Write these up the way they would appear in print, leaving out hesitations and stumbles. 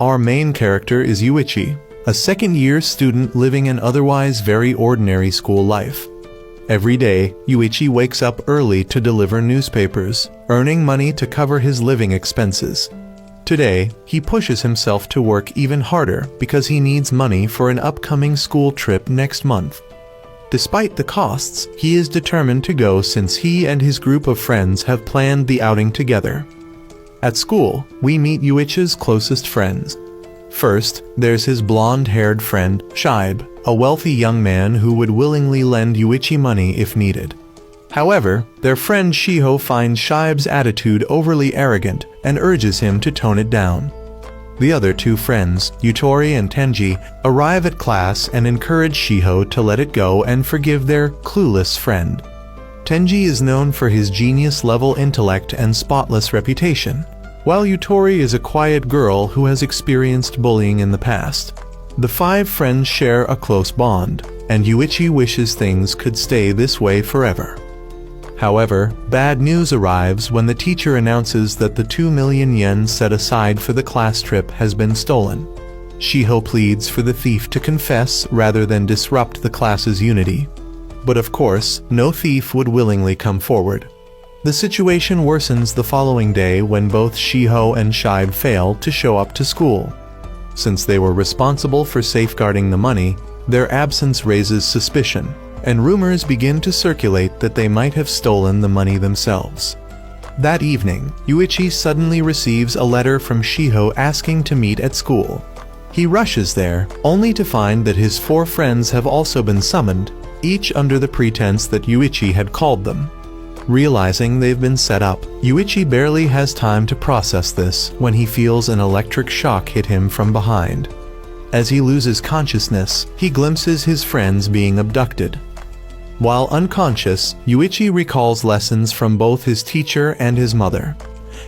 Our main character is Yuichi, a second-year student living an otherwise very ordinary school life. Every day, Yuichi wakes up early to deliver newspapers, earning money to cover his living expenses. Today, he pushes himself to work even harder because he needs money for an upcoming school trip next month. Despite the costs, he is determined to go since he and his group of friends have planned the outing together. At school, we meet Yuichi's closest friends. First, there's his blonde-haired friend, Shibe, a wealthy young man who would willingly lend Yuichi money if needed. However, their friend Shiho finds Shibe's attitude overly arrogant and urges him to tone it down. The other two friends, Yutori and Tenji, arrive at class and encourage Shiho to let it go and forgive their clueless friend. Tenji is known for his genius-level intellect and spotless reputation, while Yutori is a quiet girl who has experienced bullying in the past. The five friends share a close bond, and Yuichi wishes things could stay this way forever. However, bad news arrives when the teacher announces that the 2 million yen set aside for the class trip has been stolen. Shiho pleads for the thief to confess rather than disrupt the class's unity. But of course, no thief would willingly come forward. The situation worsens the following day when both Shiho and Shibe fail to show up to school. Since they were responsible for safeguarding the money, their absence raises suspicion, and rumors begin to circulate that they might have stolen the money themselves. That evening, Yuichi suddenly receives a letter from Shiho asking to meet at school. He rushes there, only to find that his four friends have also been summoned, each under the pretense that Yuichi had called them. Realizing they've been set up, Yuichi barely has time to process this when he feels an electric shock hit him from behind. As he loses consciousness, he glimpses his friends being abducted. While unconscious, Yuichi recalls lessons from both his teacher and his mother.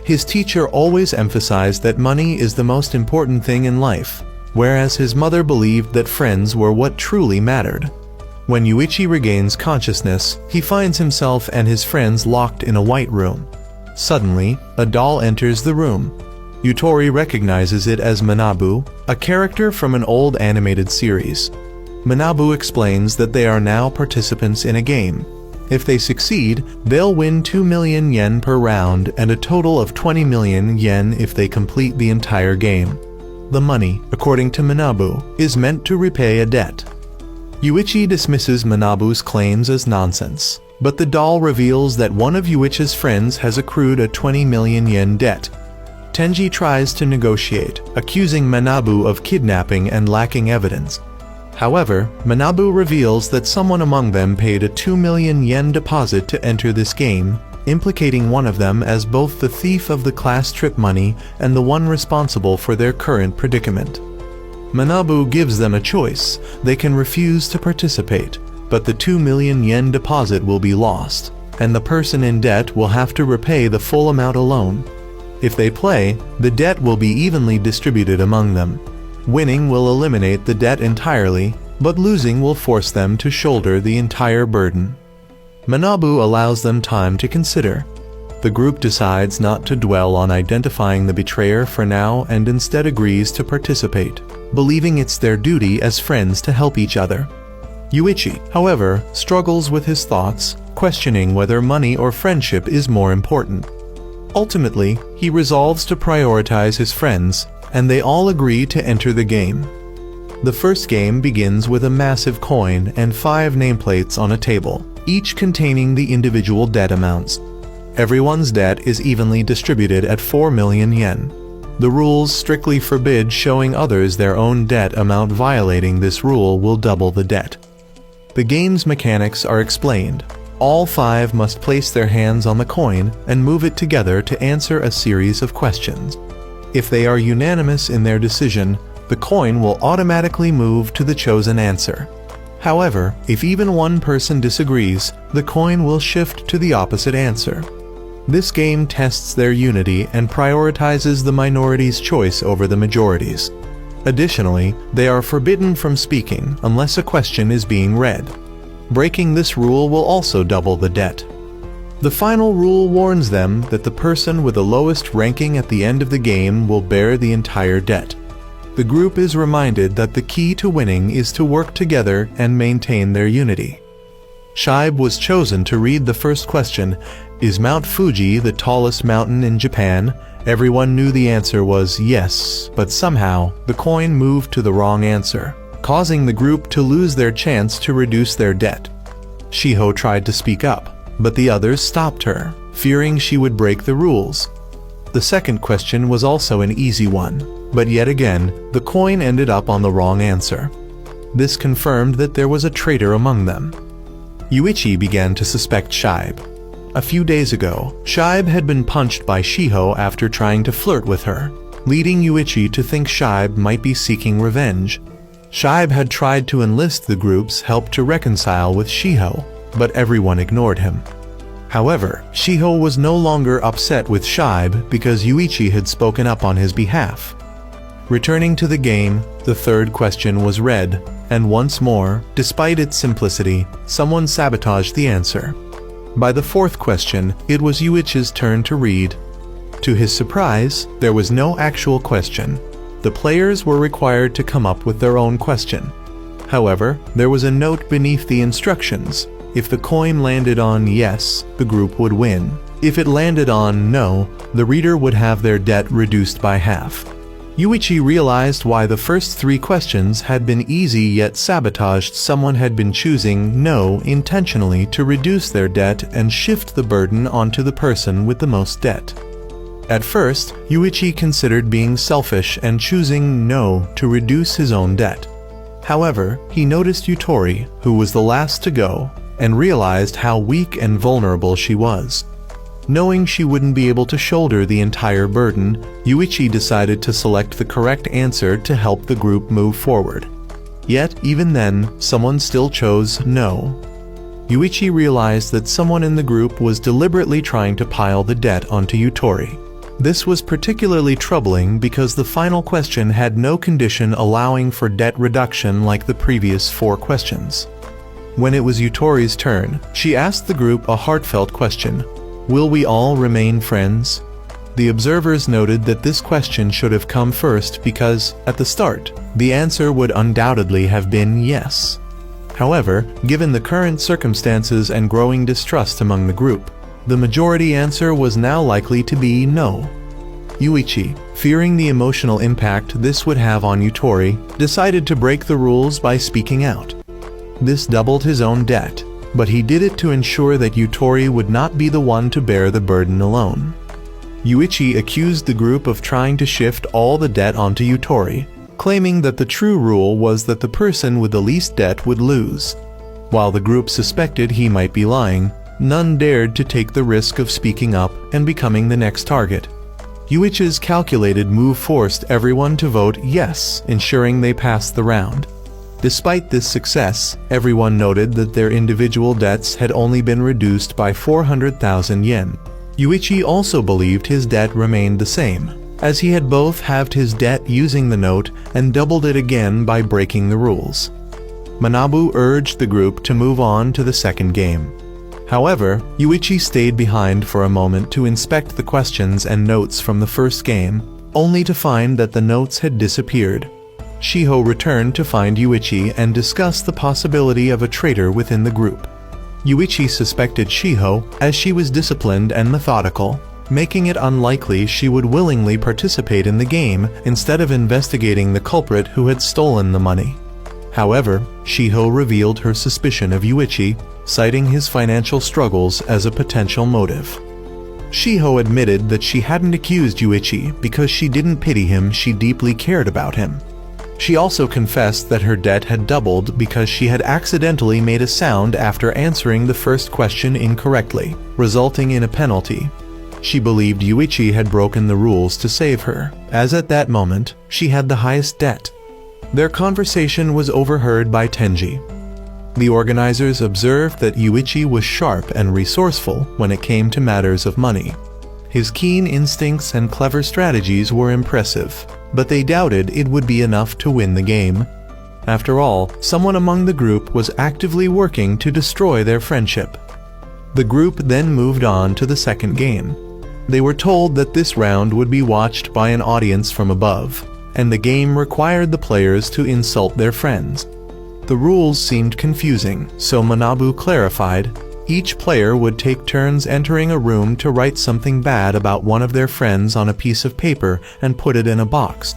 His teacher always emphasized that money is the most important thing in life, whereas his mother believed that friends were what truly mattered. When Yuichi regains consciousness, he finds himself and his friends locked in a white room. Suddenly, a doll enters the room. Yutori recognizes it as Manabu, a character from an old animated series. Manabu explains that they are now participants in a game. If they succeed, they'll win 2 million yen per round and a total of 20 million yen if they complete the entire game. The money, according to Manabu, is meant to repay a debt. Yuichi dismisses Manabu's claims as nonsense, but the doll reveals that one of Yuichi's friends has accrued a 20 million yen debt. Tenji tries to negotiate, accusing Manabu of kidnapping and lacking evidence. However, Manabu reveals that someone among them paid a 2 million yen deposit to enter this game, implicating one of them as both the thief of the class trip money and the one responsible for their current predicament. Manabu gives them a choice. They can refuse to participate, but the 2 million yen deposit will be lost, and the person in debt will have to repay the full amount alone. If they play, the debt will be evenly distributed among them. Winning will eliminate the debt entirely, but losing will force them to shoulder the entire burden. Manabu allows them time to consider. The group decides not to dwell on identifying the betrayer for now and instead agrees to participate, believing it's their duty as friends to help each other. Yuichi, however, struggles with his thoughts, questioning whether money or friendship is more important. Ultimately, he resolves to prioritize his friends, and they all agree to enter the game. The first game begins with a massive coin and 5 nameplates on a table, each containing the individual debt amounts. Everyone's debt is evenly distributed at 4 million yen. The rules strictly forbid showing others their own debt amount. Violating this rule will double the debt. The game's mechanics are explained. All 5 must place their hands on the coin and move it together to answer a series of questions. If they are unanimous in their decision, the coin will automatically move to the chosen answer. However, if even one person disagrees, the coin will shift to the opposite answer. This game tests their unity and prioritizes the minority's choice over the majority's. Additionally, they are forbidden from speaking unless a question is being read. Breaking this rule will also double the debt. The final rule warns them that the person with the lowest ranking at the end of the game will bear the entire debt. the group is reminded that the key to winning is to work together and maintain their unity. Shibe was chosen to read the first question, "Is Mount Fuji the tallest mountain in Japan?" Everyone knew the answer was yes, but somehow the coin moved to the wrong answer, causing the group to lose their chance to reduce their debt. Shiho tried to speak up, but the others stopped her, fearing she would break the rules. The second question was also an easy one, but yet again, the coin ended up on the wrong answer. This confirmed that there was a traitor among them. Yuichi began to suspect Shibe. A few days ago, Shibe had been punched by Shiho after trying to flirt with her, leading Yuichi to think Shibe might be seeking revenge. Shibe had tried to enlist the group's help to reconcile with Shiho, but everyone ignored him. However, Shiho was no longer upset with Shibe because Yuichi had spoken up on his behalf. Returning to the game, the third question was read, and once more, despite its simplicity, someone sabotaged the answer. By the fourth question, it was Yuichi's turn to read. To his surprise, there was no actual question. The players were required to come up with their own question. However, there was a note beneath the instructions. If the coin landed on yes, the group would win. If it landed on no, the reader would have their debt reduced by half. Yuichi realized why the first three questions had been easy yet sabotaged. Someone had been choosing no intentionally to reduce their debt and shift the burden onto the person with the most debt. At first, Yuichi considered being selfish and choosing no to reduce his own debt. However, he noticed Yutori, who was the last to go, and realized how weak and vulnerable she was. Knowing she wouldn't be able to shoulder the entire burden, Yuichi decided to select the correct answer to help the group move forward. Yet, even then, someone still chose no. Yuichi realized that someone in the group was deliberately trying to pile the debt onto Yutori. This was particularly troubling because the final question had no condition allowing for debt reduction like the previous four questions. When it was Yutori's turn, she asked the group a heartfelt question. Will we all remain friends? The observers noted that this question should have come first because, at the start, the answer would undoubtedly have been yes. However, given the current circumstances and growing distrust among the group, the majority answer was now likely to be no. Yuichi, fearing the emotional impact this would have on Yutori, decided to break the rules by speaking out. This doubled his own debt, but he did it to ensure that Yutori would not be the one to bear the burden alone. Yuichi accused the group of trying to shift all the debt onto Yutori, claiming that the true rule was that the person with the least debt would lose. While the group suspected he might be lying, none dared to take the risk of speaking up and becoming the next target. Yuichi's calculated move forced everyone to vote yes, ensuring they passed the round. Despite this success, everyone noted that their individual debts had only been reduced by 400,000 yen. Yuichi also believed his debt remained the same, as he had both halved his debt using the note and doubled it again by breaking the rules. Manabu urged the group to move on to the second game. However, Yuichi stayed behind for a moment to inspect the questions and notes from the first game, only to find that the notes had disappeared. Shiho returned to find Yuichi and discuss the possibility of a traitor within the group. Yuichi suspected Shiho as she was disciplined and methodical, making it unlikely she would willingly participate in the game instead of investigating the culprit who had stolen the money. However, Shiho revealed her suspicion of Yuichi, citing his financial struggles as a potential motive. Shiho admitted that she hadn't accused Yuichi because she didn't pity him, she deeply cared about him. She also confessed that her debt had doubled because she had accidentally made a sound after answering the first question incorrectly, resulting in a penalty. She believed Yuichi had broken the rules to save her, as at that moment, she had the highest debt. Their conversation was overheard by Tenji. The organizers observed that Yuichi was sharp and resourceful when it came to matters of money. His keen instincts and clever strategies were impressive, but they doubted it would be enough to win the game. After all, someone among the group was actively working to destroy their friendship. The group then moved on to the second game. They were told that this round would be watched by an audience from above, and the game required the players to insult their friends. The rules seemed confusing, so Manabu clarified. Each player would take turns entering a room to write something bad about one of their friends on a piece of paper and put it in a box.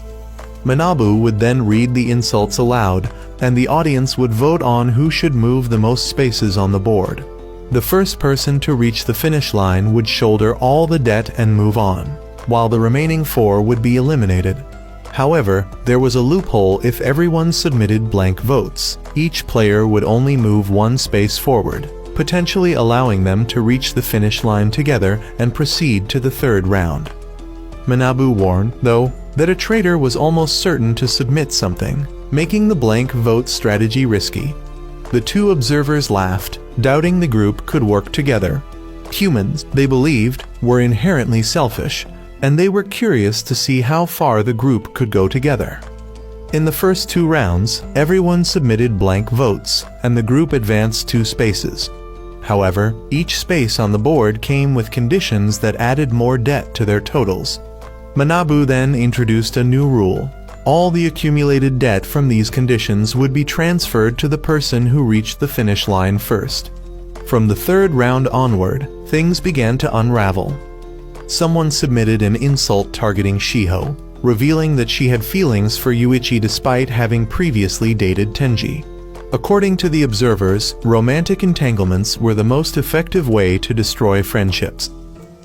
Manabu would then read the insults aloud, and the audience would vote on who should move the most spaces on the board. The first person to reach the finish line would shoulder all the debt and move on, while the remaining 4 would be eliminated. However, there was a loophole. If everyone submitted blank votes, each player would only move 1 space forward, potentially allowing them to reach the finish line together and proceed to the 3rd round. Manabu warned, though, that a traitor was almost certain to submit something, making the blank vote strategy risky. The 2 observers laughed, doubting the group could work together. Humans, they believed, were inherently selfish, and they were curious to see how far the group could go together. In the first 2 rounds, everyone submitted blank votes, and the group advanced 2 spaces. However, each space on the board came with conditions that added more debt to their totals. Manabu then introduced a new rule. All the accumulated debt from these conditions would be transferred to the person who reached the finish line first. From the 3rd round onward, things began to unravel. Someone submitted an insult targeting Shiho, revealing that she had feelings for Yuichi despite having previously dated Tenji. According to the observers, romantic entanglements were the most effective way to destroy friendships.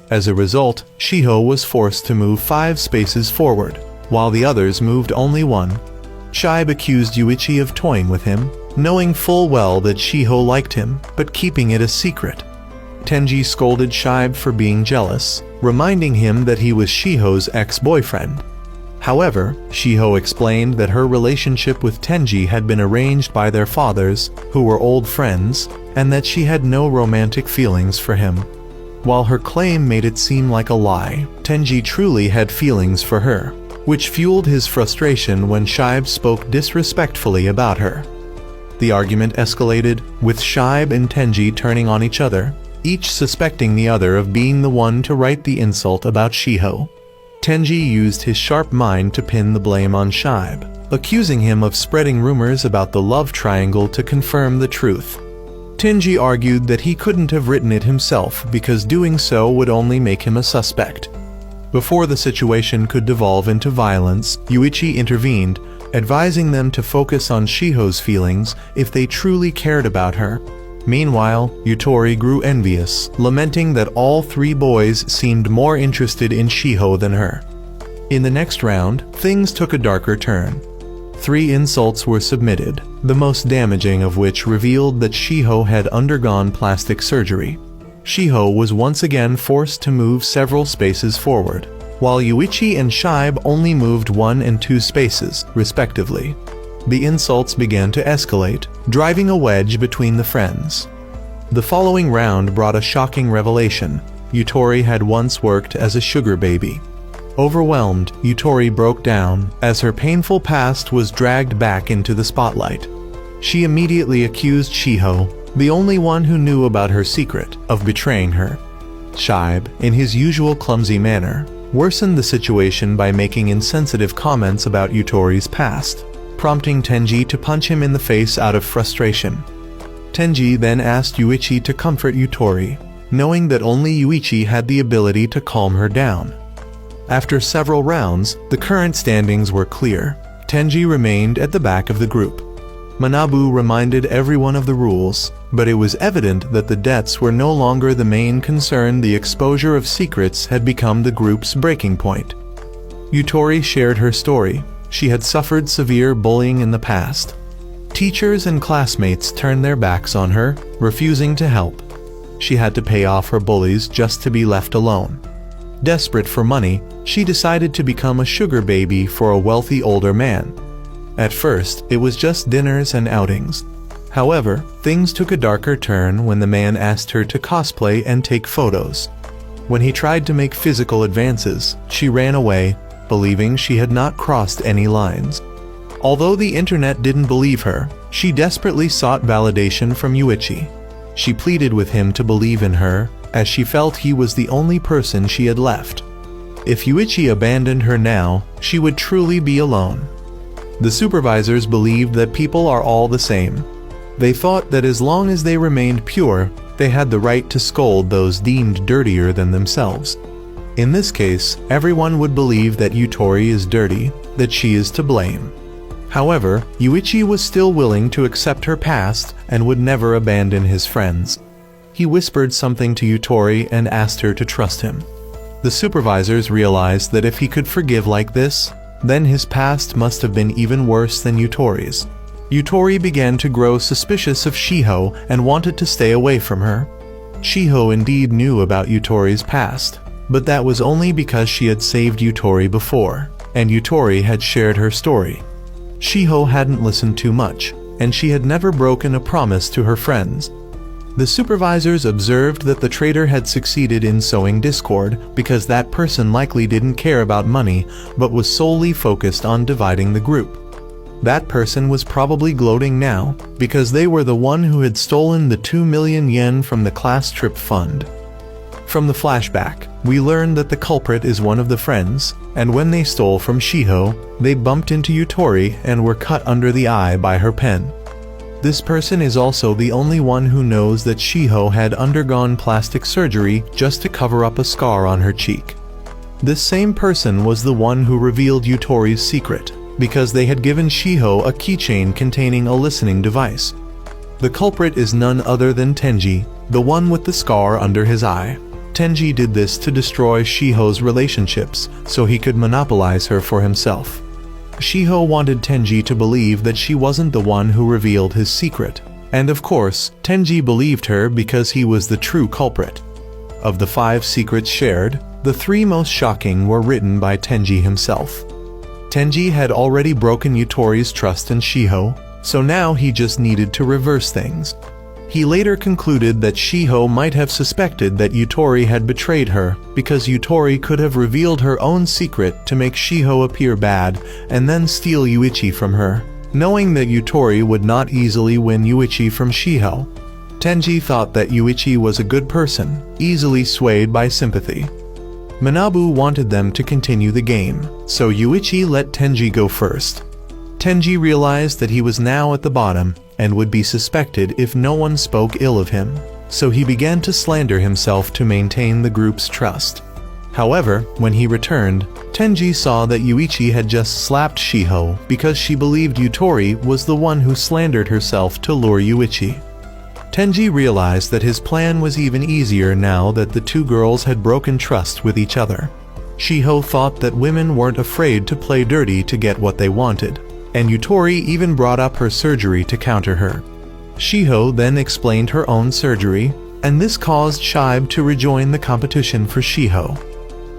As a result, Shiho was forced to move 5 spaces forward, while the others moved only 1. Shibe accused Yuichi of toying with him, knowing full well that Shiho liked him, but keeping it a secret. Tenji scolded Shibe for being jealous, reminding him that he was Shiho's ex-boyfriend. However, Shiho explained that her relationship with Tenji had been arranged by their fathers, who were old friends, and that she had no romantic feelings for him. While her claim made it seem like a lie, Tenji truly had feelings for her, which fueled his frustration when Shibe spoke disrespectfully about her. The argument escalated, with Shibe and Tenji turning on each other, each suspecting the other of being the one to write the insult about Shiho. Tenji used his sharp mind to pin the blame on Shibe, accusing him of spreading rumors about the love triangle to confirm the truth. Tenji argued that he couldn't have written it himself because doing so would only make him a suspect. Before the situation could devolve into violence, Yuichi intervened, advising them to focus on Shiho's feelings if they truly cared about her. Meanwhile, Yutori grew envious, lamenting that all 3 boys seemed more interested in Shiho than her. In the next round, things took a darker turn. 3 insults were submitted, the most damaging of which revealed that Shiho had undergone plastic surgery. Shiho was once again forced to move several spaces forward, while Yuichi and Shibe only moved 1 and 2 spaces, respectively. The insults began to escalate, driving a wedge between the friends. The following round brought a shocking revelation. Yutori had once worked as a sugar baby. Overwhelmed, Yutori broke down as her painful past was dragged back into the spotlight. She immediately accused Shiho, the only one who knew about her secret, of betraying her. Shibe, in his usual clumsy manner, worsened the situation by making insensitive comments about Yutori's past, prompting Tenji to punch him in the face out of frustration. Tenji then asked Yuichi to comfort Yutori, knowing that only Yuichi had the ability to calm her down. After several rounds, the current standings were clear. Tenji remained at the back of the group. Manabu reminded everyone of the rules, but it was evident that the debts were no longer the main concern. The exposure of secrets had become the group's breaking point. Yutori shared her story. She had suffered severe bullying in the past. Teachers and classmates turned their backs on her, refusing to help. She had to pay off her bullies just to be left alone. Desperate for money, she decided to become a sugar baby for a wealthy older man. At first, it was just dinners and outings. However, things took a darker turn when the man asked her to cosplay and take photos. When he tried to make physical advances, she ran away, believing she had not crossed any lines. Although the internet didn't believe her, she desperately sought validation from Yuichi. She pleaded with him to believe in her, as she felt he was the only person she had left. If Yuichi abandoned her now, she would truly be alone. The supervisors believed that people are all the same. They thought that as long as they remained pure, they had the right to scold those deemed dirtier than themselves. In this case, everyone would believe that Yutori is dirty, that she is to blame. However, Yuichi was still willing to accept her past and would never abandon his friends. He whispered something to Yutori and asked her to trust him. The supervisors realized that if he could forgive like this, then his past must have been even worse than Yutori's. Yutori began to grow suspicious of Shiho and wanted to stay away from her. Shiho indeed knew about Yutori's past, but that was only because she had saved Yutori before, and Yutori had shared her story. Shiho hadn't listened too much, and she had never broken a promise to her friends. The supervisors observed that the traitor had succeeded in sowing discord because that person likely didn't care about money but was solely focused on dividing the group. That person was probably gloating now because they were the one who had stolen the 2 million yen from the class trip fund. From the flashback, we learned that the culprit is one of the friends, and when they stole from Shiho, they bumped into Yutori and were cut under the eye by her pen. This person is also the only one who knows that Shiho had undergone plastic surgery just to cover up a scar on her cheek. This same person was the one who revealed Yutori's secret, because they had given Shiho a keychain containing a listening device. The culprit is none other than Tenji, the one with the scar under his eye. Tenji did this to destroy Shiho's relationships so he could monopolize her for himself. Shiho wanted Tenji to believe that she wasn't the one who revealed his secret, and of course, Tenji believed her because he was the true culprit. Of the 5 secrets shared, the 3 most shocking were written by Tenji himself. Tenji had already broken Yutori's trust in Shiho, so now he just needed to reverse things. He later concluded that Shiho might have suspected that Yutori had betrayed her because Yutori could have revealed her own secret to make Shiho appear bad and then steal Yuichi from her, knowing that Yutori would not easily win Yuichi from Shiho. Tenji thought that Yuichi was a good person, easily swayed by sympathy. Manabu wanted them to continue the game, so Yuichi let Tenji go first. Tenji realized that he was now at the bottom and would be suspected if no one spoke ill of him, so he began to slander himself to maintain the group's trust. However, when he returned, Tenji saw that Yuichi had just slapped Shiho because she believed Yutori was the one who slandered herself to lure Yuichi. Tenji realized that his plan was even easier now that the 2 girls had broken trust with each other. Shiho thought that women weren't afraid to play dirty to get what they wanted, and Yutori even brought up her surgery to counter her. Shiho then explained her own surgery, and this caused Shibe to rejoin the competition for Shiho.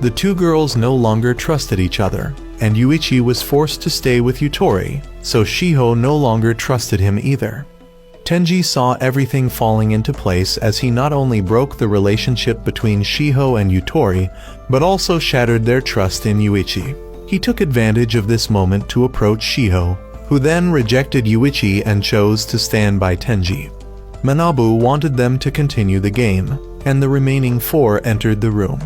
The 2 girls no longer trusted each other, and Yuichi was forced to stay with Yutori, so Shiho no longer trusted him either. Tenji saw everything falling into place as he not only broke the relationship between Shiho and Yutori, but also shattered their trust in Yuichi. He took advantage of this moment to approach Shiho, who then rejected Yuichi and chose to stand by Tenji. Manabu wanted them to continue the game, and the remaining 4 entered the room.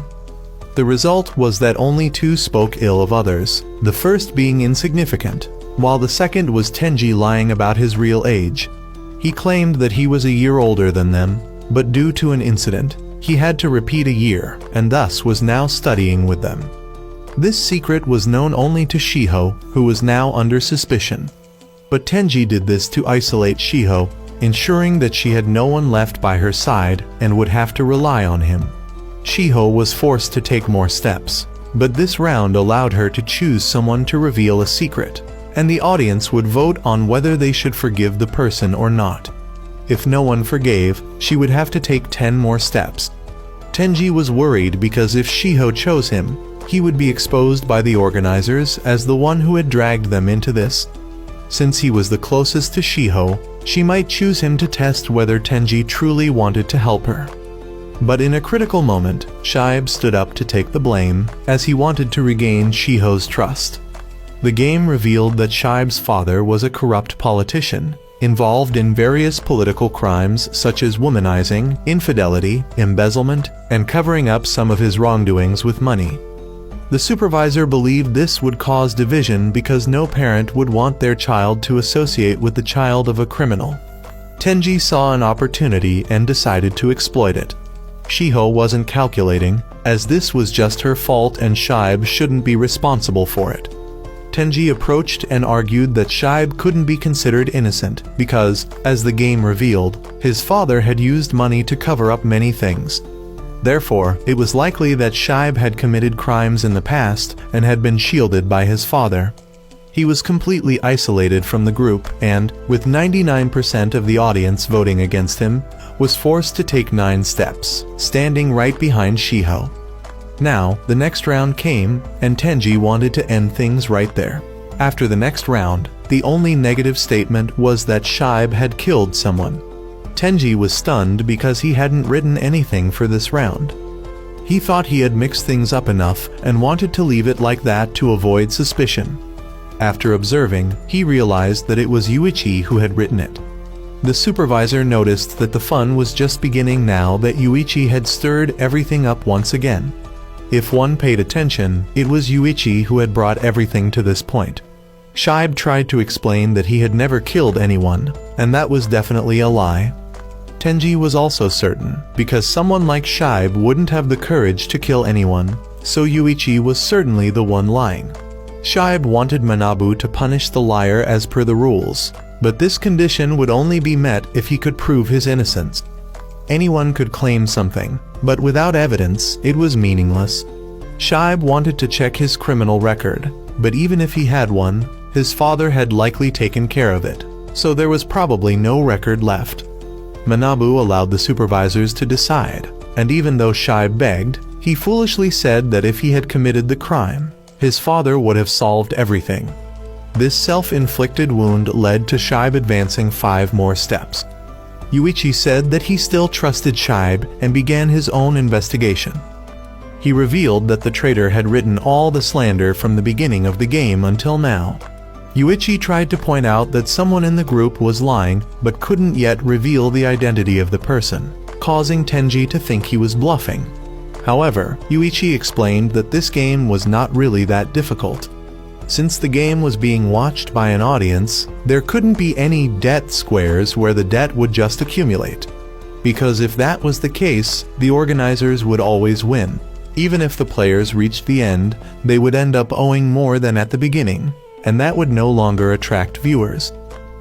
The result was that only 2 spoke ill of others, the first being insignificant, while the second was Tenji lying about his real age. He claimed that he was a year older than them, but due to an incident, he had to repeat a year and thus was now studying with them. This secret was known only to Shiho, who was now under suspicion. But Tenji did this to isolate Shiho, ensuring that she had no one left by her side and would have to rely on him. Shiho was forced to take more steps, but this round allowed her to choose someone to reveal a secret, and the audience would vote on whether they should forgive the person or not. If no one forgave, she would have to take 10 more steps. Tenji was worried because if Shiho chose him, he would be exposed by the organizers as the one who had dragged them into this. Since he was the closest to Shiho, she might choose him to test whether Tenji truly wanted to help her. But in a critical moment, Shibe stood up to take the blame, as he wanted to regain Shiho's trust. The game revealed that Shibe's father was a corrupt politician, involved in various political crimes such as womanizing, infidelity, embezzlement, and covering up some of his wrongdoings with money. The supervisor believed this would cause division because no parent would want their child to associate with the child of a criminal. Tenji saw an opportunity and decided to exploit it. Shiho wasn't calculating, as this was just her fault and Shibe shouldn't be responsible for it. Tenji approached and argued that Shibe couldn't be considered innocent because, as the game revealed, his father had used money to cover up many things. Therefore, it was likely that Shibe had committed crimes in the past and had been shielded by his father. He was completely isolated from the group and, with 99% of the audience voting against him, was forced to take 9 steps, standing right behind Shiho. Now, the next round came, and Tenji wanted to end things right there. After the next round, the only negative statement was that Shibe had killed someone. Tenji was stunned because he hadn't written anything for this round. He thought he had mixed things up enough and wanted to leave it like that to avoid suspicion. After observing, he realized that it was Yuichi who had written it. The supervisor noticed that the fun was just beginning now that Yuichi had stirred everything up once again. If one paid attention, it was Yuichi who had brought everything to this point. Shibe tried to explain that he had never killed anyone, and that was definitely a lie. Tenji was also certain, because someone like Shibe wouldn't have the courage to kill anyone, so Yuichi was certainly the one lying. Shibe wanted Manabu to punish the liar as per the rules, but this condition would only be met if he could prove his innocence. Anyone could claim something, but without evidence, it was meaningless. Shibe wanted to check his criminal record, but even if he had one, his father had likely taken care of it, so there was probably no record left. Manabu allowed the supervisors to decide, and even though Shibe begged, he foolishly said that if he had committed the crime, his father would have solved everything. This self-inflicted wound led to Shibe advancing 5 more steps. Yuichi said that he still trusted Shibe and began his own investigation. He revealed that the traitor had written all the slander from the beginning of the game until now. Yuichi tried to point out that someone in the group was lying but couldn't yet reveal the identity of the person, causing Tenji to think he was bluffing. However, Yuichi explained that this game was not really that difficult. Since the game was being watched by an audience, there couldn't be any debt squares where the debt would just accumulate. Because if that was the case, the organizers would always win. Even if the players reached the end, they would end up owing more than at the beginning, and that would no longer attract viewers.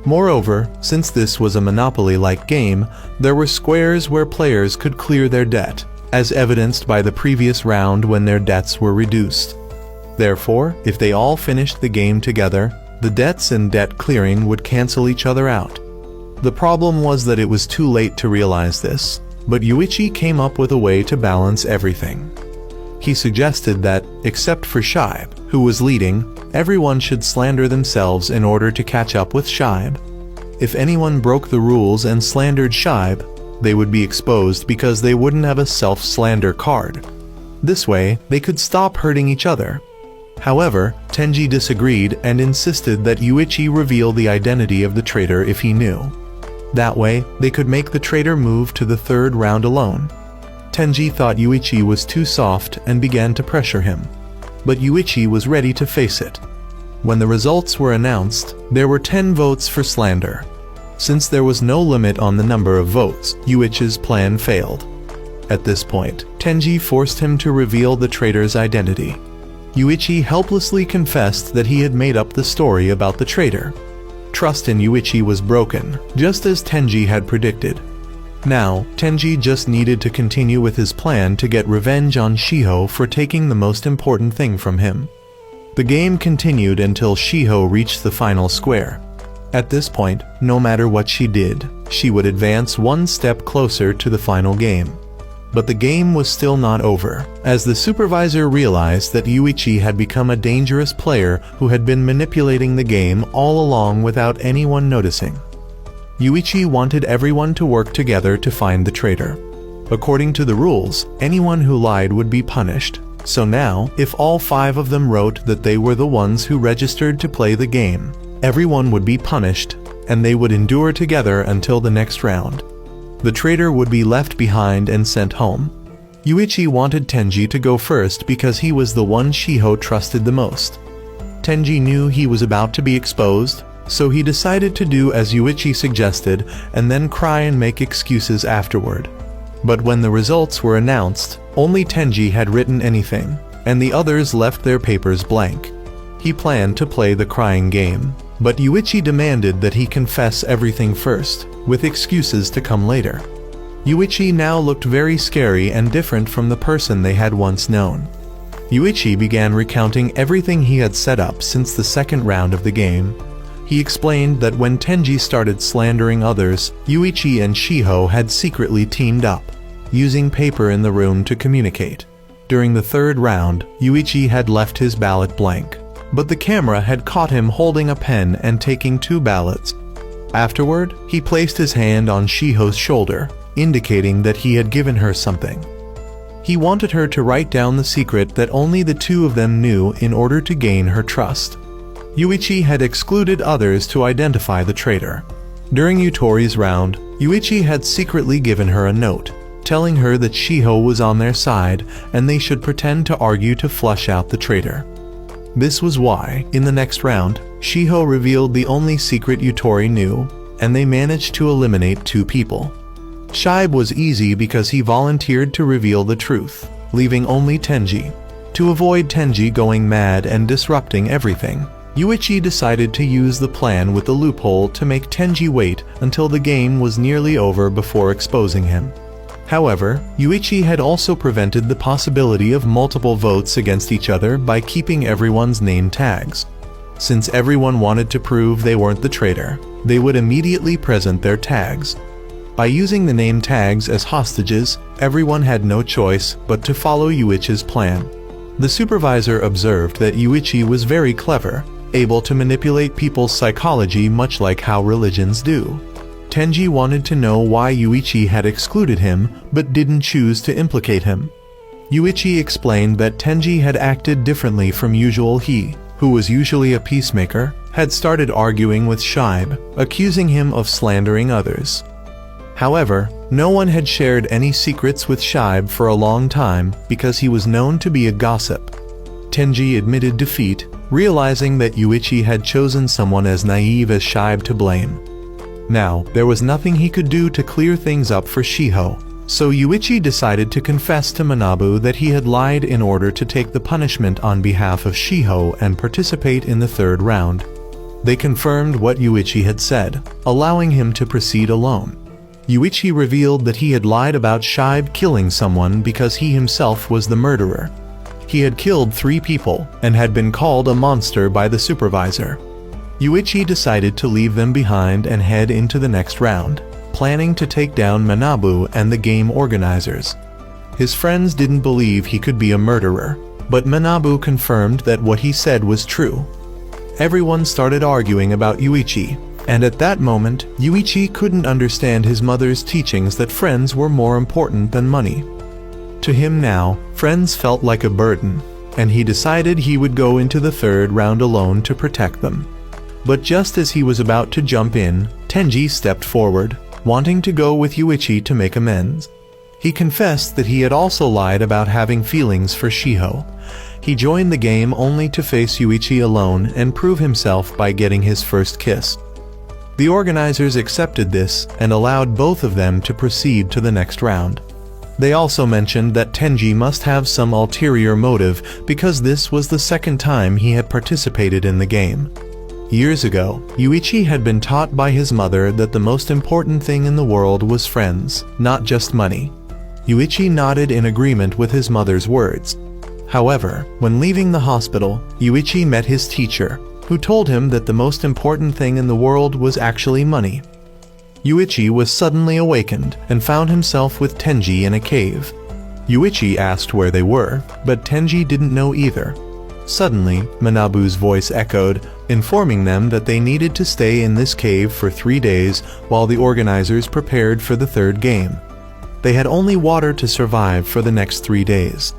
Moreover, since this was a Monopoly-like game, there were squares where players could clear their debt, as evidenced by the previous round when their debts were reduced. Therefore, if they all finished the game together, the debts and debt clearing would cancel each other out. The problem was that it was too late to realize this, but Yuichi came up with a way to balance everything. He suggested that, except for Shibe, who was leading, everyone should slander themselves in order to catch up with Shibe. If anyone broke the rules and slandered Shibe, they would be exposed because they wouldn't have a self-slander card. This way, they could stop hurting each other. However, Tenji disagreed and insisted that Yuichi reveal the identity of the traitor if he knew. That way, they could make the traitor move to the 3rd round alone. Tenji thought Yuichi was too soft and began to pressure him. But Yuichi was ready to face it. When the results were announced, there were 10 votes for slander. Since there was no limit on the number of votes, Yuichi's plan failed. At this point, Tenji forced him to reveal the traitor's identity. Yuichi helplessly confessed that he had made up the story about the traitor. Trust in Yuichi was broken, just as Tenji had predicted. Now, Tenji just needed to continue with his plan to get revenge on Shiho for taking the most important thing from him. The game continued until Shiho reached the final square. At this point, no matter what she did, she would advance 1 step closer to the final game. But the game was still not over, as the supervisor realized that Yuichi had become a dangerous player who had been manipulating the game all along without anyone noticing. Yuichi wanted everyone to work together to find the traitor. According to the rules, anyone who lied would be punished, so now, if all 5 of them wrote that they were the ones who registered to play the game, everyone would be punished, and they would endure together until the next round. The traitor would be left behind and sent home. Yuichi wanted Tenji to go first because he was the one Shiho trusted the most. Tenji knew he was about to be exposed, so he decided to do as Yuichi suggested and then cry and make excuses afterward. But when the results were announced, only Tenji had written anything, and the others left their papers blank. He planned to play the crying game, but Yuichi demanded that he confess everything first, with excuses to come later. Yuichi now looked very scary and different from the person they had once known. Yuichi began recounting everything he had set up since the second round of the game. He explained that when Tenji started slandering others, Yuichi and Shiho had secretly teamed up, using paper in the room to communicate. During the third round, Yuichi had left his ballot blank, but the camera had caught him holding a pen and taking 2 ballots. Afterward, he placed his hand on Shiho's shoulder, indicating that he had given her something. He wanted her to write down the secret that only the 2 of them knew in order to gain her trust. Yuichi had excluded others to identify the traitor. During Yutori's round, Yuichi had secretly given her a note, telling her that Shiho was on their side and they should pretend to argue to flush out the traitor. This was why, in the next round, Shiho revealed the only secret Yutori knew, and they managed to eliminate 2 people. Shibe was easy because he volunteered to reveal the truth, leaving only Tenji. To avoid Tenji going mad and disrupting everything, Yuichi decided to use the plan with the loophole to make Tenji wait until the game was nearly over before exposing him. However, Yuichi had also prevented the possibility of multiple votes against each other by keeping everyone's name tags. Since everyone wanted to prove they weren't the traitor, they would immediately present their tags. By using the name tags as hostages, everyone had no choice but to follow Yuichi's plan. The supervisor observed that Yuichi was very clever, able to manipulate people's psychology much like how religions do. Tenji wanted to know why Yuichi had excluded him but didn't choose to implicate him. Yuichi explained that Tenji had acted differently from usual. He, who was usually a peacemaker, had started arguing with Shibe, accusing him of slandering others. However, no one had shared any secrets with Shibe for a long time because he was known to be a gossip. Tenji admitted defeat, realizing that Yuichi had chosen someone as naive as Shibe to blame. Now, there was nothing he could do to clear things up for Shiho, so Yuichi decided to confess to Manabu that he had lied in order to take the punishment on behalf of Shiho and participate in the third round. They confirmed what Yuichi had said, allowing him to proceed alone. Yuichi revealed that he had lied about Shibe killing someone because he himself was the murderer. He had killed 3 people and had been called a monster by the supervisor. Yuichi decided to leave them behind and head into the next round, planning to take down Manabu and the game organizers. His friends didn't believe he could be a murderer, but Manabu confirmed that what he said was true. Everyone started arguing about Yuichi, and at that moment, Yuichi couldn't understand his mother's teachings that friends were more important than money. To him now, friends felt like a burden, and he decided he would go into the third round alone to protect them. But just as he was about to jump in, Tenji stepped forward, wanting to go with Yuichi to make amends. He confessed that he had also lied about having feelings for Shiho. He joined the game only to face Yuichi alone and prove himself by getting his first kiss. The organizers accepted this and allowed both of them to proceed to the next round. They also mentioned that Tenji must have some ulterior motive because this was the second time he had participated in the game. Years ago, Yuichi had been taught by his mother that the most important thing in the world was friends, not just money. Yuichi nodded in agreement with his mother's words. However, when leaving the hospital, Yuichi met his teacher, who told him that the most important thing in the world was actually money. Yuichi was suddenly awakened and found himself with Tenji in a cave. Yuichi asked where they were, but Tenji didn't know either. Suddenly, Manabu's voice echoed, informing them that they needed to stay in this cave for 3 days while the organizers prepared for the third game. They had only water to survive for the next 3 days.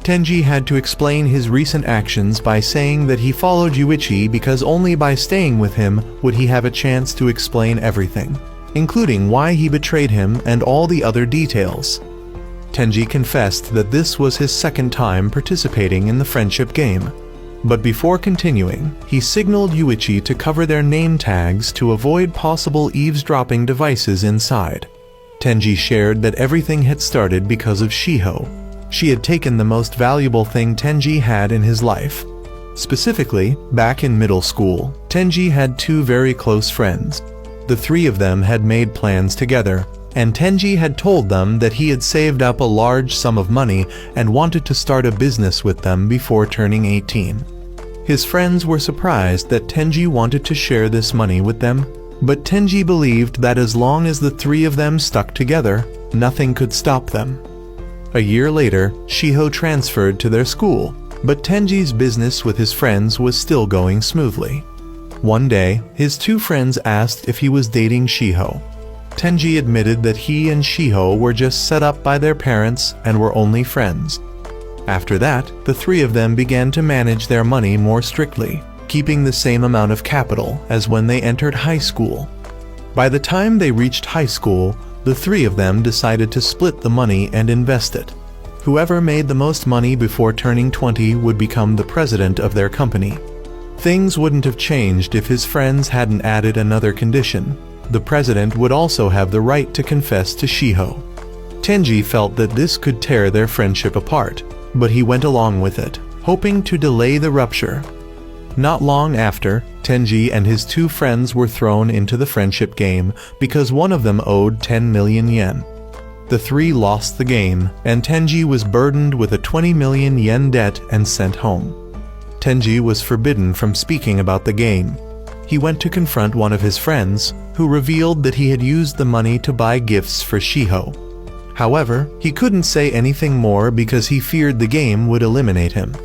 Tenji had to explain his recent actions by saying that he followed Yuichi because only by staying with him would he have a chance to explain everything, including why he betrayed him and all the other details. Tenji confessed that this was his second time participating in the friendship game. But before continuing, he signaled Yuichi to cover their name tags to avoid possible eavesdropping devices inside. Tenji shared that everything had started because of Shiho. She had taken the most valuable thing Tenji had in his life. Specifically, back in middle school, Tenji had two very close friends. The three of them had made plans together, and Tenji had told them that he had saved up a large sum of money and wanted to start a business with them before turning 18. His friends were surprised that Tenji wanted to share this money with them, but Tenji believed that as long as the three of them stuck together, nothing could stop them. A year later, Shiho transferred to their school, but Tenji's business with his friends was still going smoothly. One day, his two friends asked if he was dating Shiho. Tenji admitted that he and Shiho were just set up by their parents and were only friends. After that, the three of them began to manage their money more strictly, keeping the same amount of capital as when they entered high school. By the time they reached high school, the three of them decided to split the money and invest it. Whoever made the most money before turning 20 would become the president of their company. Things wouldn't have changed if his friends hadn't added another condition. The president would also have the right to confess to Shiho. Tenji felt that this could tear their friendship apart, but he went along with it, hoping to delay the rupture. Not long after, Tenji and his two friends were thrown into the friendship game because one of them owed 10 million yen. The three lost the game, and Tenji was burdened with a 20 million yen debt and sent home. Tenji was forbidden from speaking about the game. He went to confront one of his friends, who revealed that he had used the money to buy gifts for Shiho. However, he couldn't say anything more because he feared the game would eliminate him.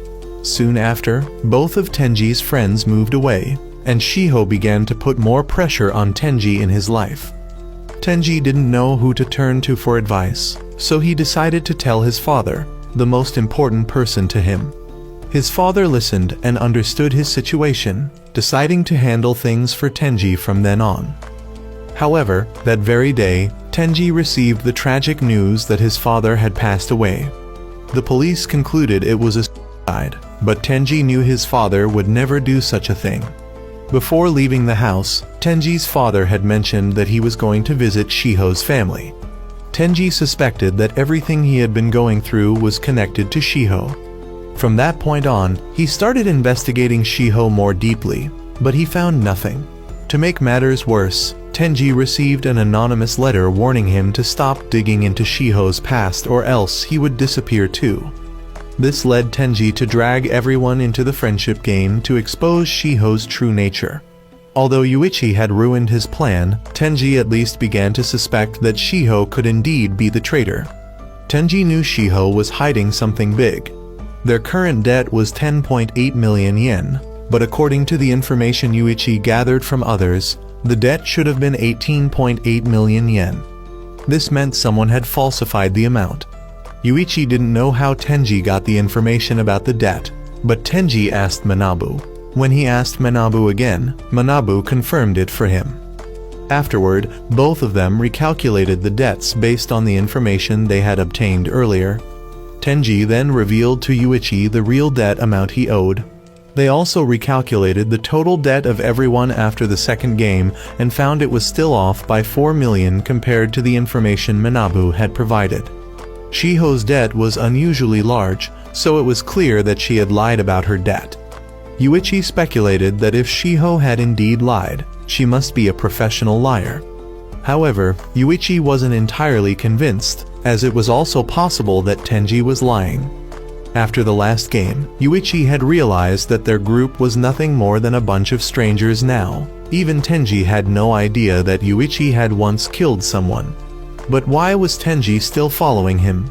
Soon after, both of Tenji's friends moved away, and Shiho began to put more pressure on Tenji in his life. Tenji didn't know who to turn to for advice, so he decided to tell his father, the most important person to him. His father listened and understood his situation, deciding to handle things for Tenji from then on. However, that very day, Tenji received the tragic news that his father had passed away. The police concluded it was a suicide, but Tenji knew his father would never do such a thing. Before leaving the house, Tenji's father had mentioned that he was going to visit Shiho's family. Tenji suspected that everything he had been going through was connected to Shiho. From that point on, he started investigating Shiho more deeply, but he found nothing. To make matters worse, Tenji received an anonymous letter warning him to stop digging into Shiho's past or else he would disappear too. This led Tenji to drag everyone into the friendship game to expose Shiho's true nature. Although Yuichi had ruined his plan, Tenji at least began to suspect that Shiho could indeed be the traitor. Tenji knew Shiho was hiding something big. Their current debt was 10.8 million yen, but according to the information Yuichi gathered from others, the debt should have been 18.8 million yen. This meant someone had falsified the amount. Yuichi didn't know how Tenji got the information about the debt, but Tenji asked Manabu. When he asked Manabu again, Manabu confirmed it for him. Afterward, both of them recalculated the debts based on the information they had obtained earlier. Tenji then revealed to Yuichi the real debt amount he owed. They also recalculated the total debt of everyone after the second game and found it was still off by 4 million compared to the information Manabu had provided. Shiho's debt was unusually large, so it was clear that she had lied about her debt. Yuichi speculated that if Shiho had indeed lied, she must be a professional liar. However, Yuichi wasn't entirely convinced, as it was also possible that Tenji was lying. After the last game, Yuichi had realized that their group was nothing more than a bunch of strangers now. Even Tenji had no idea that Yuichi had once killed someone. But why was Tenji still following him?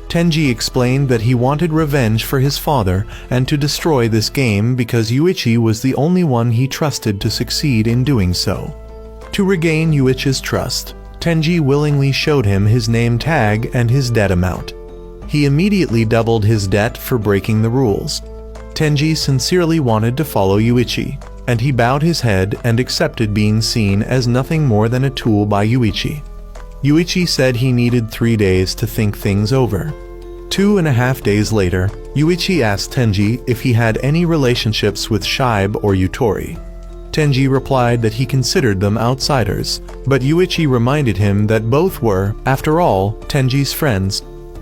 Tenji explained that he wanted revenge for his father and to destroy this game because Yuichi was the only one he trusted to succeed in doing so. To regain Yuichi's trust, Tenji willingly showed him his name tag and his debt amount. He immediately doubled his debt for breaking the rules. Tenji sincerely wanted to follow Yuichi, and he bowed his head and accepted being seen as nothing more than a tool by Yuichi. Yuichi said he needed 3 days to think things over. 2.5 days later, Yuichi asked Tenji if he had any relationships with Shibe or Yutori. Tenji replied that he considered them outsiders, but Yuichi reminded him that both were, after all, Tenji's friends.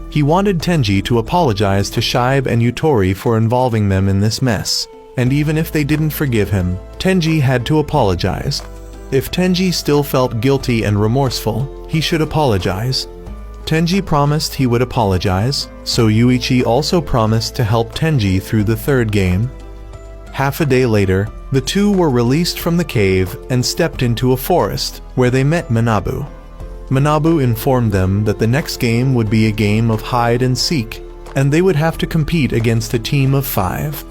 He wanted Tenji to apologize to Shibe and Yutori for involving them in this mess, and even if they didn't forgive him, Tenji had to apologize. If Tenji still felt guilty and remorseful, he should apologize. Tenji promised he would apologize, so Yuichi also promised to help Tenji through the third game. Half a day later, the two were released from the cave and stepped into a forest, where they met Manabu. Manabu informed them that the next game would be a game of hide and seek, and they would have to compete against a team of 5.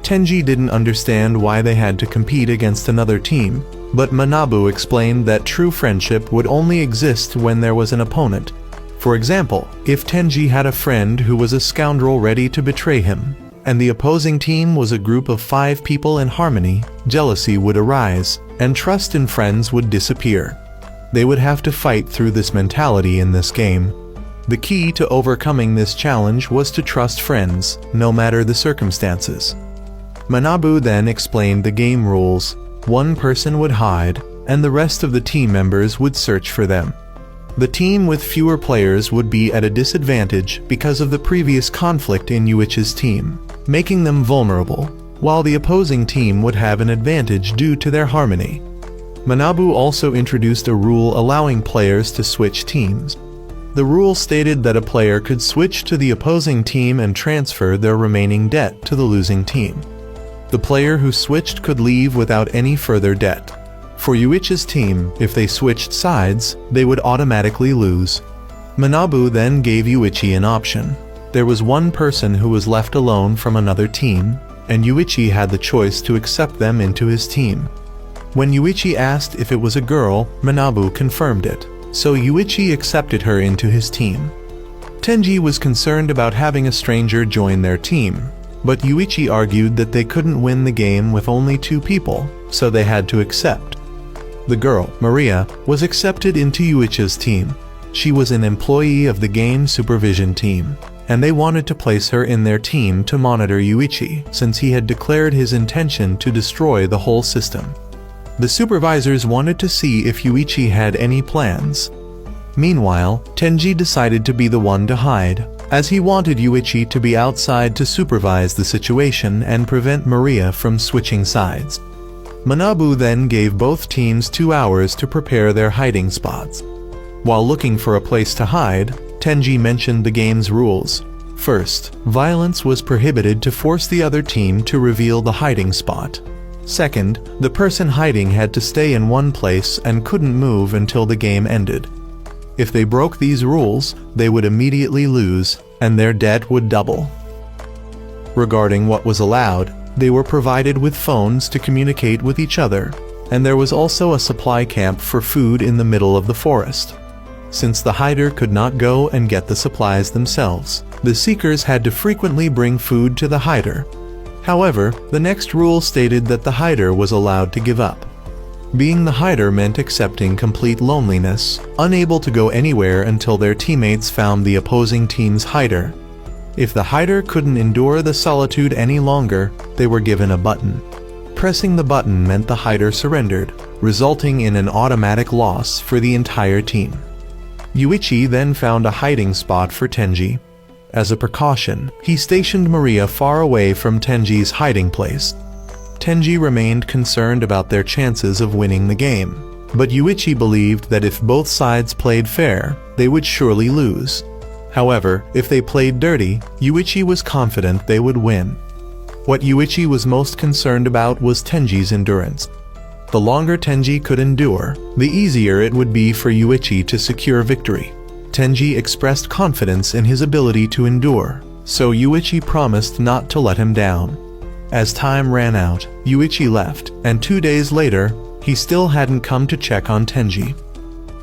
Tenji didn't understand why they had to compete against another team, but Manabu explained that true friendship would only exist when there was an opponent. For example, if Tenji had a friend who was a scoundrel ready to betray him, and the opposing team was a group of 5 people in harmony, jealousy would arise, and trust in friends would disappear. They would have to fight through this mentality in this game. The key to overcoming this challenge was to trust friends, no matter the circumstances. Manabu then explained the game rules. One person would hide, and the rest of the team members would search for them. The team with fewer players would be at a disadvantage because of the previous conflict in Yuichi's team, making them vulnerable, while the opposing team would have an advantage due to their harmony. Manabu also introduced a rule allowing players to switch teams. The rule stated that a player could switch to the opposing team and transfer their remaining debt to the losing team. The player who switched could leave without any further debt. For Yuichi's team, if they switched sides, they would automatically lose. Manabu then gave Yuichi an option. There was one person who was left alone from another team, and Yuichi had the choice to accept them into his team. When Yuichi asked if it was a girl, Manabu confirmed it, so Yuichi accepted her into his team. Tenji was concerned about having a stranger join their team, but Yuichi argued that they couldn't win the game with only 2 people, so they had to accept. The girl, Maria, was accepted into Yuichi's team. She was an employee of the game supervision team, and they wanted to place her in their team to monitor Yuichi, since he had declared his intention to destroy the whole system. The supervisors wanted to see if Yuichi had any plans. Meanwhile, Tenji decided to be the one to hide, as he wanted Yuichi to be outside to supervise the situation and prevent Maria from switching sides. Manabu then gave both teams 2 hours to prepare their hiding spots. While looking for a place to hide, Tenji mentioned the game's rules. First, violence was prohibited to force the other team to reveal the hiding spot. Second, the person hiding had to stay in one place and couldn't move until the game ended. If they broke these rules, they would immediately lose, and their debt would double. Regarding what was allowed, they were provided with phones to communicate with each other, and there was also a supply camp for food in the middle of the forest. Since the hider could not go and get the supplies themselves, the seekers had to frequently bring food to the hider. However, the next rule stated that the hider was allowed to give up. Being the hider meant accepting complete loneliness, unable to go anywhere until their teammates found the opposing team's hider. If the hider couldn't endure the solitude any longer, they were given a button. Pressing the button meant the hider surrendered, resulting in an automatic loss for the entire team. Yuichi then found a hiding spot for Tenji. As a precaution, he stationed Maria far away from Tenji's hiding place. Tenji remained concerned about their chances of winning the game, but Yuichi believed that if both sides played fair, they would surely lose. However, if they played dirty, Yuichi was confident they would win. What Yuichi was most concerned about was Tenji's endurance. The longer Tenji could endure, the easier it would be for Yuichi to secure victory. Tenji expressed confidence in his ability to endure, so Yuichi promised not to let him down. As time ran out, Yuichi left, and 2 days later, he still hadn't come to check on Tenji.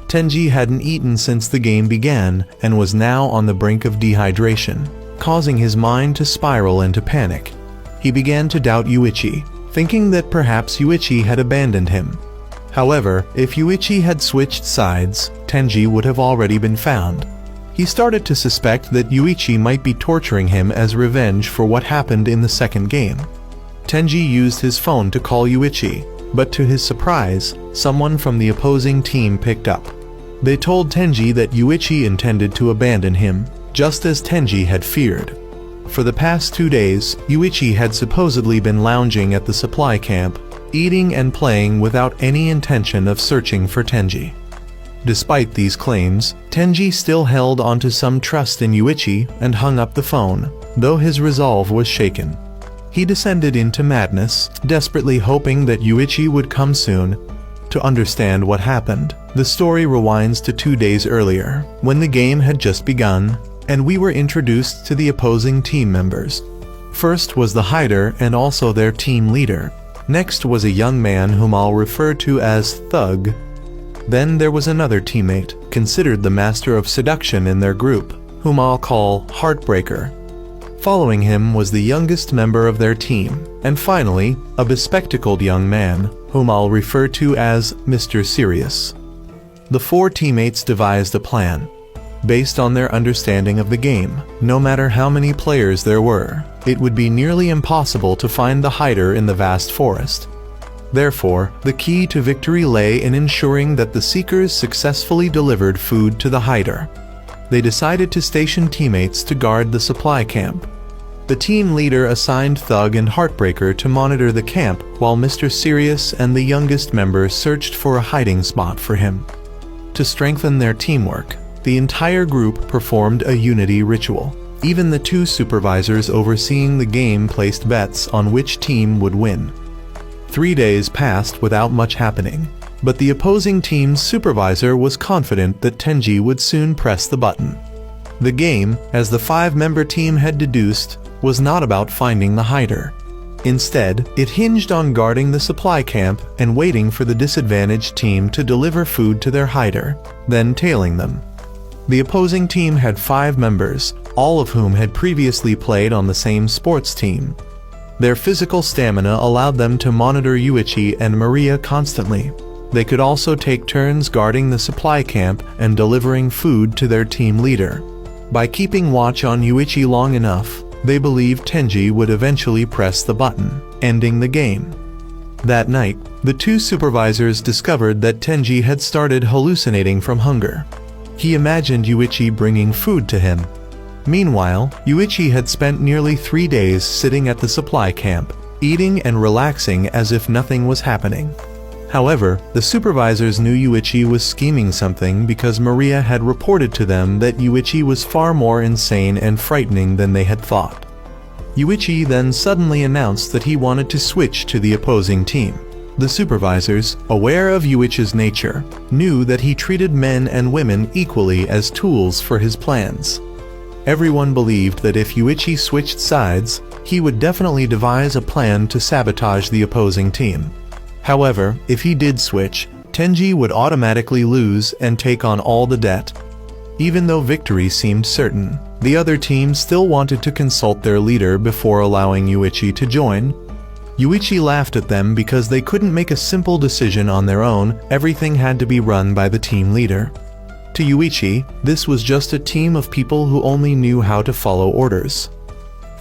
Tenji hadn't eaten since the game began and was now on the brink of dehydration, causing his mind to spiral into panic. He began to doubt Yuichi, thinking that perhaps Yuichi had abandoned him. However, if Yuichi had switched sides, Tenji would have already been found. He started to suspect that Yuichi might be torturing him as revenge for what happened in the second game. Tenji used his phone to call Yuichi, but to his surprise, someone from the opposing team picked up. They told Tenji that Yuichi intended to abandon him, just as Tenji had feared. For the past 2 days, Yuichi had supposedly been lounging at the supply camp, eating and playing without any intention of searching for Tenji. Despite these claims, Tenji still held onto some trust in Yuichi and hung up the phone, though his resolve was shaken. He descended into madness, desperately hoping that Yuichi would come soon. To understand what happened, the story rewinds to 2 days earlier, when the game had just begun, and we were introduced to the opposing team members. First was the hider and also their team leader. Next was a young man whom I'll refer to as Thug. Then there was another teammate, considered the master of seduction in their group, whom I'll call Heartbreaker. Following him was the youngest member of their team, and finally, a bespectacled young man, whom I'll refer to as Mr. Serious. The 4 teammates devised a plan. Based on their understanding of the game, no matter how many players there were, it would be nearly impossible to find the hider in the vast forest. Therefore, the key to victory lay in ensuring that the seekers successfully delivered food to the hider. They decided to station teammates to guard the supply camp. The team leader assigned Thug and Heartbreaker to monitor the camp while Mr. Serious and the youngest member searched for a hiding spot for him. To strengthen their teamwork, the entire group performed a unity ritual. Even the 2 supervisors overseeing the game placed bets on which team would win. 3 days passed without much happening, but the opposing team's supervisor was confident that Tenji would soon press the button. The game, as the 5-member team had deduced, was not about finding the hider. Instead, it hinged on guarding the supply camp and waiting for the disadvantaged team to deliver food to their hider, then tailing them. The opposing team had 5 members, all of whom had previously played on the same sports team. Their physical stamina allowed them to monitor Yuichi and Maria constantly. They could also take turns guarding the supply camp and delivering food to their team leader. By keeping watch on Yuichi long enough, they believed Tenji would eventually press the button, ending the game. That night, the 2 supervisors discovered that Tenji had started hallucinating from hunger. He imagined Yuichi bringing food to him. Meanwhile, Yuichi had spent nearly 3 days sitting at the supply camp, eating and relaxing as if nothing was happening. However, the supervisors knew Yuichi was scheming something because Maria had reported to them that Yuichi was far more insane and frightening than they had thought. Yuichi then suddenly announced that he wanted to switch to the opposing team. The supervisors, aware of Yuichi's nature, knew that he treated men and women equally as tools for his plans. Everyone believed that if Yuichi switched sides, he would definitely devise a plan to sabotage the opposing team. However, if he did switch, Tenji would automatically lose and take on all the debt. Even though victory seemed certain, the other team still wanted to consult their leader before allowing Yuichi to join. Yuichi laughed at them because they couldn't make a simple decision on their own, everything had to be run by the team leader. To Yuichi, this was just a team of people who only knew how to follow orders.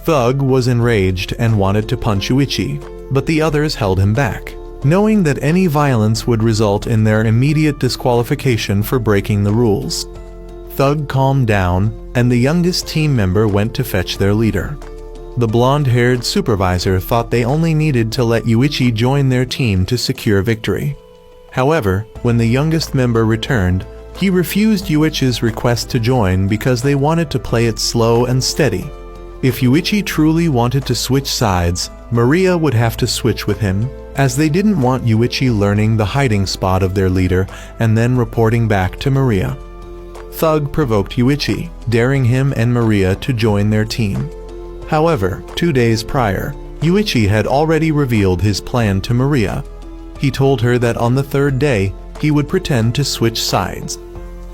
Thug was enraged and wanted to punch Yuichi, but the others held him back, knowing that any violence would result in their immediate disqualification for breaking the rules. Thug calmed down, and the youngest team member went to fetch their leader. The blonde-haired supervisor thought they only needed to let Yuichi join their team to secure victory. However, when the youngest member returned, he refused Yuichi's request to join because they wanted to play it slow and steady. If Yuichi truly wanted to switch sides, Maria would have to switch with him, as they didn't want Yuichi learning the hiding spot of their leader and then reporting back to Maria. Thug provoked Yuichi, daring him and Maria to join their team. However, 2 days prior, Yuichi had already revealed his plan to Maria. He told her that on the 3rd day, he would pretend to switch sides.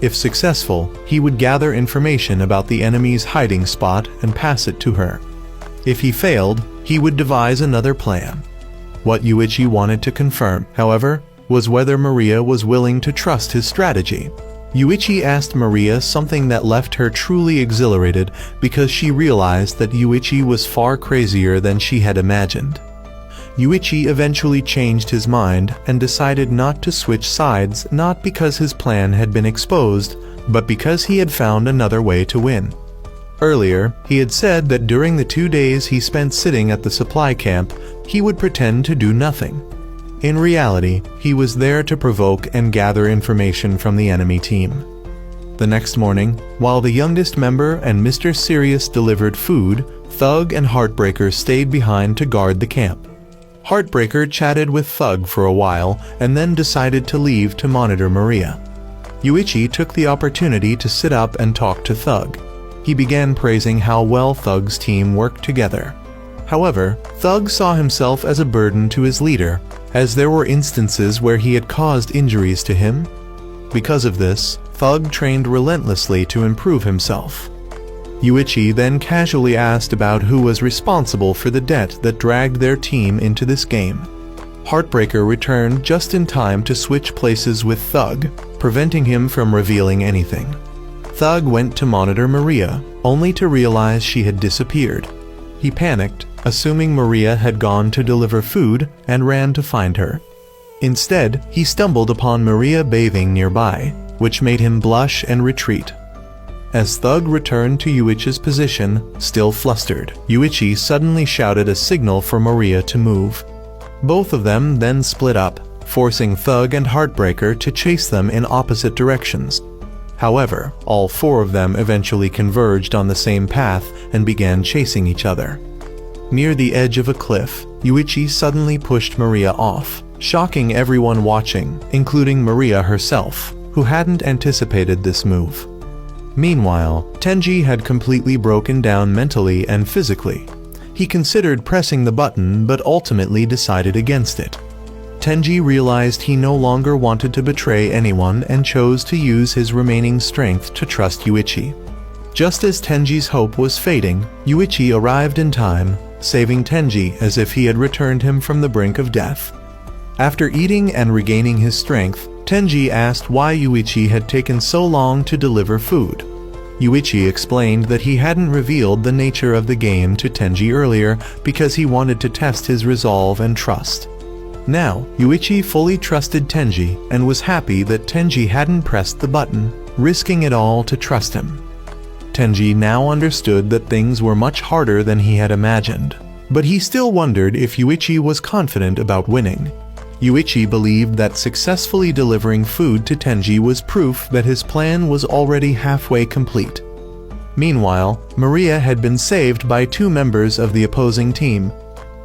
If successful, he would gather information about the enemy's hiding spot and pass it to her. If he failed, he would devise another plan. What Yuichi wanted to confirm, however, was whether Maria was willing to trust his strategy. Yuichi asked Maria something that left her truly exhilarated because she realized that Yuichi was far crazier than she had imagined. Yuichi eventually changed his mind and decided not to switch sides, not because his plan had been exposed, but because he had found another way to win. Earlier, he had said that during the 2 days he spent sitting at the supply camp, he would pretend to do nothing. In reality, he was there to provoke and gather information from the enemy team. The next morning, while the youngest member and Mr. Sirius delivered food, Thug and Heartbreaker stayed behind to guard the camp. Heartbreaker chatted with Thug for a while and then decided to leave to monitor Maria. Yuichi took the opportunity to sit up and talk to Thug. He began praising how well Thug's team worked together. However, Thug saw himself as a burden to his leader, as there were instances where he had caused injuries to him. Because of this, Thug trained relentlessly to improve himself. Yuichi then casually asked about who was responsible for the debt that dragged their team into this game. Heartbreaker returned just in time to switch places with Thug, preventing him from revealing anything. Thug went to monitor Maria, only to realize she had disappeared. He panicked, assuming Maria had gone to deliver food, and ran to find her. Instead, he stumbled upon Maria bathing nearby, which made him blush and retreat. As Thug returned to Yuichi's position, still flustered, Yuichi suddenly shouted a signal for Maria to move. Both of them then split up, forcing Thug and Heartbreaker to chase them in opposite directions. However, all 4 of them eventually converged on the same path and began chasing each other. Near the edge of a cliff, Yuichi suddenly pushed Maria off, shocking everyone watching, including Maria herself, who hadn't anticipated this move. Meanwhile, Tenji had completely broken down mentally and physically. He considered pressing the button but ultimately decided against it. Tenji realized he no longer wanted to betray anyone and chose to use his remaining strength to trust Yuichi. Just as Tenji's hope was fading, Yuichi arrived in time, saving Tenji as if he had returned him from the brink of death. After eating and regaining his strength, Tenji asked why Yuichi had taken so long to deliver food. Yuichi explained that he hadn't revealed the nature of the game to Tenji earlier because he wanted to test his resolve and trust. Now, Yuichi fully trusted Tenji and was happy that Tenji hadn't pressed the button, risking it all to trust him. Tenji now understood that things were much harder than he had imagined, but he still wondered if Yuichi was confident about winning. Yuichi believed that successfully delivering food to Tenji was proof that his plan was already halfway complete. Meanwhile, Maria had been saved by 2 members of the opposing team.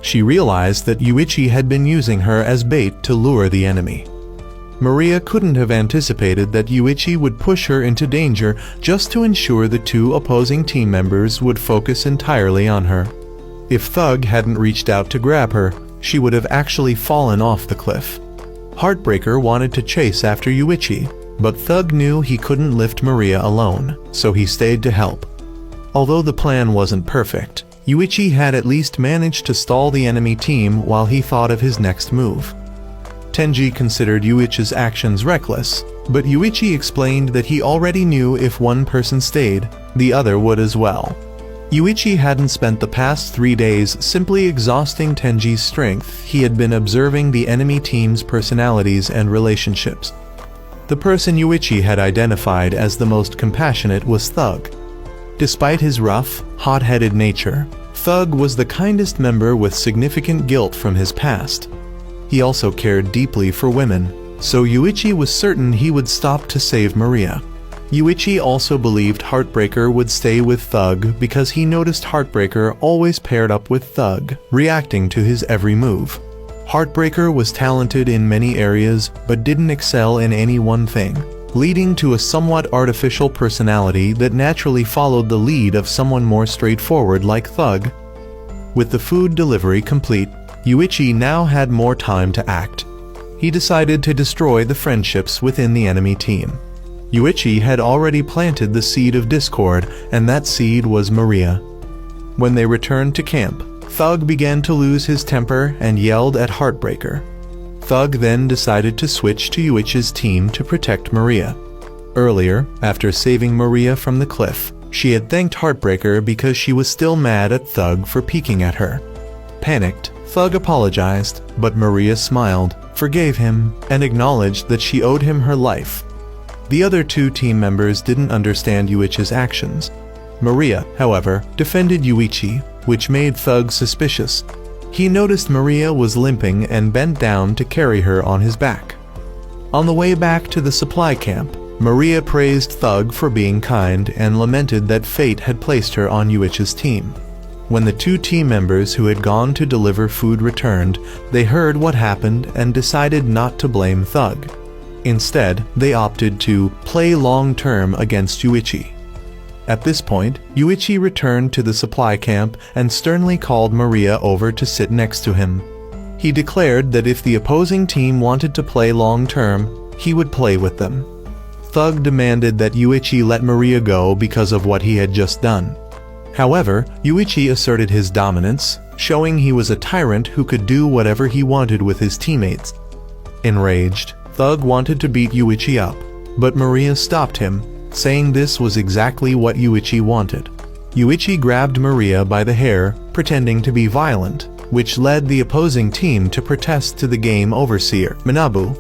She realized that Yuichi had been using her as bait to lure the enemy. Maria couldn't have anticipated that Yuichi would push her into danger just to ensure the 2 opposing team members would focus entirely on her. If Thug hadn't reached out to grab her, she would have actually fallen off the cliff. Heartbreaker wanted to chase after Yuichi, but Thug knew he couldn't lift Maria alone, so he stayed to help. Although the plan wasn't perfect, Yuichi had at least managed to stall the enemy team while he thought of his next move. Tenji considered Yuichi's actions reckless, but Yuichi explained that he already knew if one person stayed, the other would as well. Yuichi hadn't spent the past 3 days simply exhausting Tenji's strength. He had been observing the enemy team's personalities and relationships. The person Yuichi had identified as the most compassionate was Thug. Despite his rough, hot-headed nature, Thug was the kindest member with significant guilt from his past. He also cared deeply for women, so Yuichi was certain he would stop to save Maria. Yuichi also believed Heartbreaker would stay with Thug because he noticed Heartbreaker always paired up with Thug, reacting to his every move. Heartbreaker was talented in many areas but didn't excel in any one thing, leading to a somewhat artificial personality that naturally followed the lead of someone more straightforward like Thug. With the food delivery complete, Yuichi now had more time to act. He decided to destroy the friendships within the enemy team. Yuichi had already planted the seed of discord, and that seed was Maria. When they returned to camp, Thug began to lose his temper and yelled at Heartbreaker. Thug then decided to switch to Yuichi's team to protect Maria. Earlier, after saving Maria from the cliff, she had thanked Heartbreaker because she was still mad at Thug for peeking at her. Panicked, Thug apologized, but Maria smiled, forgave him, and acknowledged that she owed him her life. The other two team members didn't understand Yuichi's actions. Maria, however, defended Yuichi, which made Thug suspicious. He noticed Maria was limping and bent down to carry her on his back. On the way back to the supply camp, Maria praised Thug for being kind and lamented that fate had placed her on Yuichi's team. When the two team members who had gone to deliver food returned, they heard what happened and decided not to blame Thug. Instead, they opted to play long-term against Yuichi. At this point, Yuichi returned to the supply camp and sternly called Maria over to sit next to him. He declared that if the opposing team wanted to play long-term, he would play with them. Thug demanded that Yuichi let Maria go because of what he had just done. However, Yuichi asserted his dominance, showing he was a tyrant who could do whatever he wanted with his teammates. Enraged, Thug wanted to beat Yuichi up, but Maria stopped him, saying this was exactly what Yuichi wanted. Yuichi grabbed Maria by the hair, pretending to be violent, which led the opposing team to protest to the game overseer, Manabu.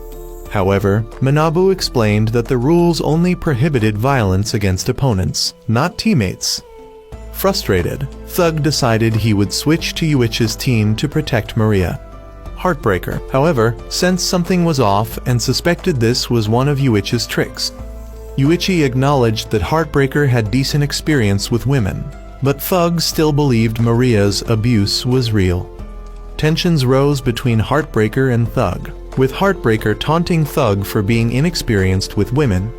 However, Manabu explained that the rules only prohibited violence against opponents, not teammates. Frustrated, Thug decided he would switch to Yuichi's team to protect Maria. Heartbreaker, however, sensed something was off and suspected this was one of Yuichi's tricks. Yuichi acknowledged that Heartbreaker had decent experience with women, but Thug still believed Maria's abuse was real. Tensions rose between Heartbreaker and Thug, with Heartbreaker taunting Thug for being inexperienced with women.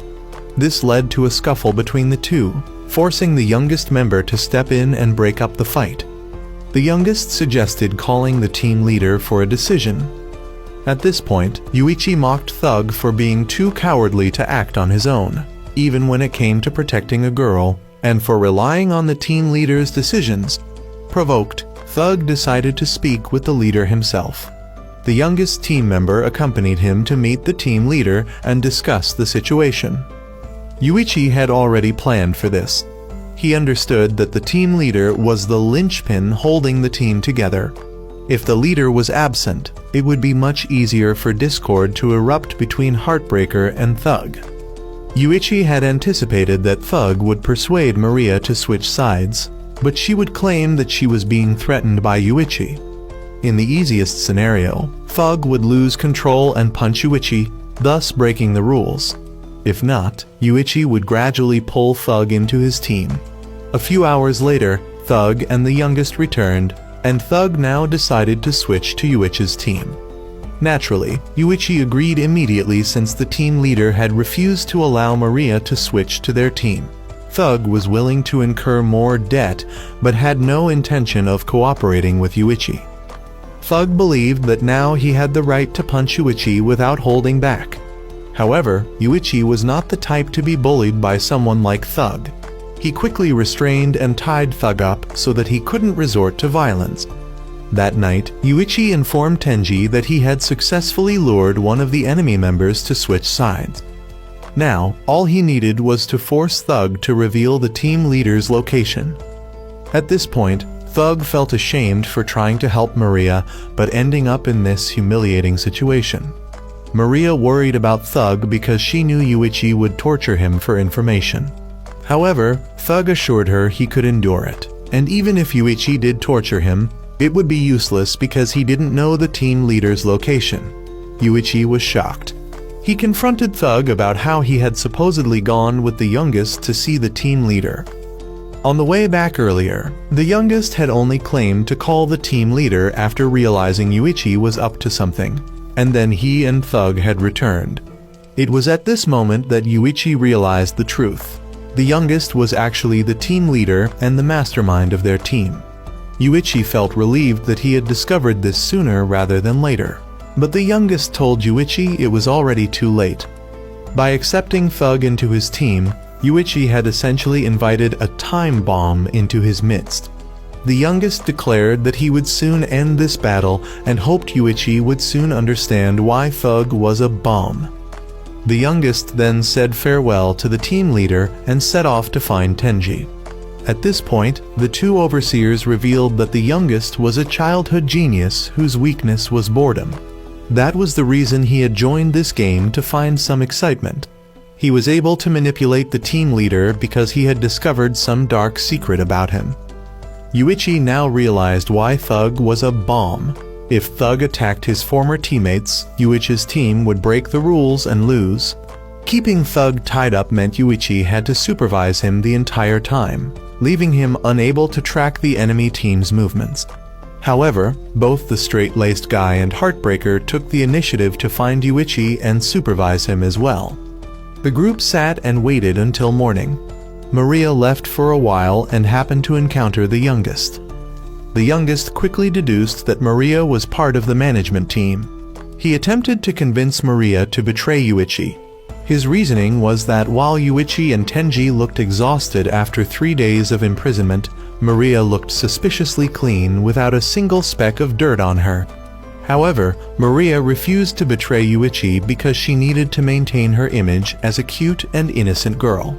This led to a scuffle between the two, forcing the youngest member to step in and break up the fight. The youngest suggested calling the team leader for a decision. At this point, Yuichi mocked Thug for being too cowardly to act on his own, even when it came to protecting a girl, and for relying on the team leader's decisions. Provoked, Thug decided to speak with the leader himself. The youngest team member accompanied him to meet the team leader and discuss the situation. Yuichi had already planned for this. He understood that the team leader was the linchpin holding the team together. If the leader was absent, it would be much easier for discord to erupt between Heartbreaker and Thug. Yuichi had anticipated that Thug would persuade Maria to switch sides, but she would claim that she was being threatened by Yuichi. In the easiest scenario, Thug would lose control and punch Yuichi, thus breaking the rules. If not, Yuichi would gradually pull Thug into his team. A few hours later, Thug and the youngest returned, and Thug now decided to switch to Yuichi's team. Naturally, Yuichi agreed immediately since the team leader had refused to allow Maria to switch to their team. Thug was willing to incur more debt, but had no intention of cooperating with Yuichi. Thug believed that now he had the right to punch Yuichi without holding back. However, Yuichi was not the type to be bullied by someone like Thug. He quickly restrained and tied Thug up so that he couldn't resort to violence. That night, Yuichi informed Tenji that he had successfully lured one of the enemy members to switch sides. Now, all he needed was to force Thug to reveal the team leader's location. At this point, Thug felt ashamed for trying to help Maria, but ending up in this humiliating situation. Maria worried about Thug because she knew Yuichi would torture him for information. However, Thug assured her he could endure it, and even if Yuichi did torture him, it would be useless because he didn't know the team leader's location. Yuichi was shocked. He confronted Thug about how he had supposedly gone with the youngest to see the team leader. On the way back earlier, the youngest had only claimed to call the team leader after realizing Yuichi was up to something, and then he and Thug had returned. It was at this moment that Yuichi realized the truth. The youngest was actually the team leader and the mastermind of their team. Yuichi felt relieved that he had discovered this sooner rather than later, but the youngest told Yuichi it was already too late. By accepting Thug into his team, Yuichi had essentially invited a time bomb into his midst. The youngest declared that he would soon end this battle and hoped Yuichi would soon understand why Thug was a bomb. The youngest then said farewell to the team leader and set off to find Tenji. At this point, the two overseers revealed that the youngest was a childhood genius whose weakness was boredom. That was the reason he had joined this game, to find some excitement. He was able to manipulate the team leader because he had discovered some dark secret about him. Yuichi now realized why Thug was a bomb. If Thug attacked his former teammates, Yuichi's team would break the rules and lose. Keeping Thug tied up meant Yuichi had to supervise him the entire time, leaving him unable to track the enemy team's movements. However, both the straight-laced guy and Heartbreaker took the initiative to find Yuichi and supervise him as well. The group sat and waited until morning. Maria left for a while and happened to encounter the youngest. The youngest quickly deduced that Maria was part of the management team. He attempted to convince Maria to betray Yuichi. His reasoning was that while Yuichi and Tenji looked exhausted after 3 days of imprisonment, Maria looked suspiciously clean without a single speck of dirt on her. However, Maria refused to betray Yuichi because she needed to maintain her image as a cute and innocent girl.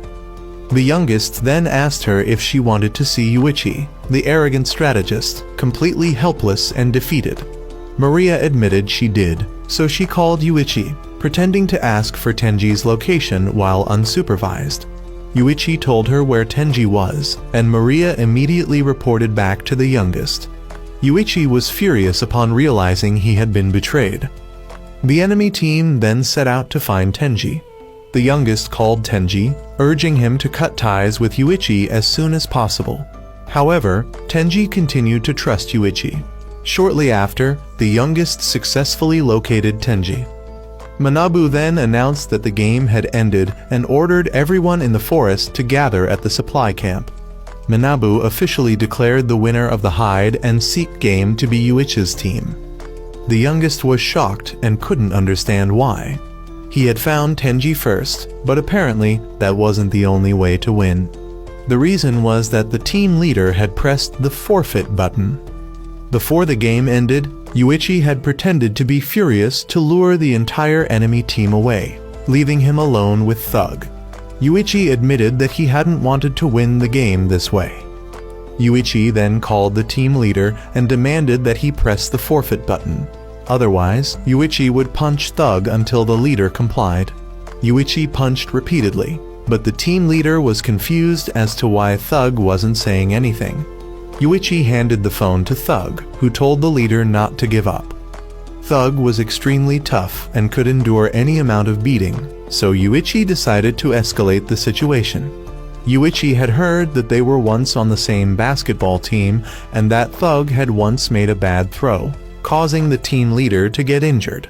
The youngest then asked her if she wanted to see Yuichi, the arrogant strategist, completely helpless and defeated. Maria admitted she did, so she called Yuichi, pretending to ask for Tenji's location while unsupervised. Yuichi told her where Tenji was, and Maria immediately reported back to the youngest. Yuichi was furious upon realizing he had been betrayed. The enemy team then set out to find Tenji. The youngest called Tenji, urging him to cut ties with Yuichi as soon as possible. However, Tenji continued to trust Yuichi. Shortly after, the youngest successfully located Tenji. Manabu then announced that the game had ended and ordered everyone in the forest to gather at the supply camp. Manabu officially declared the winner of the hide and seek game to be Yuichi's team. The youngest was shocked and couldn't understand why. He had found Tenji first, but apparently that wasn't the only way to win. The reason was that the team leader had pressed the forfeit button. Before the game ended, Yuichi had pretended to be furious to lure the entire enemy team away, leaving him alone with Thug. Yuichi admitted that he hadn't wanted to win the game this way. Yuichi then called the team leader and demanded that he press the forfeit button. Otherwise, Yuichi would punch Thug until the leader complied. Yuichi punched repeatedly, but the team leader was confused as to why Thug wasn't saying anything. Yuichi handed the phone to Thug, who told the leader not to give up. Thug was extremely tough and could endure any amount of beating, so Yuichi decided to escalate the situation. Yuichi had heard that they were once on the same basketball team and that Thug had once made a bad throw, causing the team leader to get injured.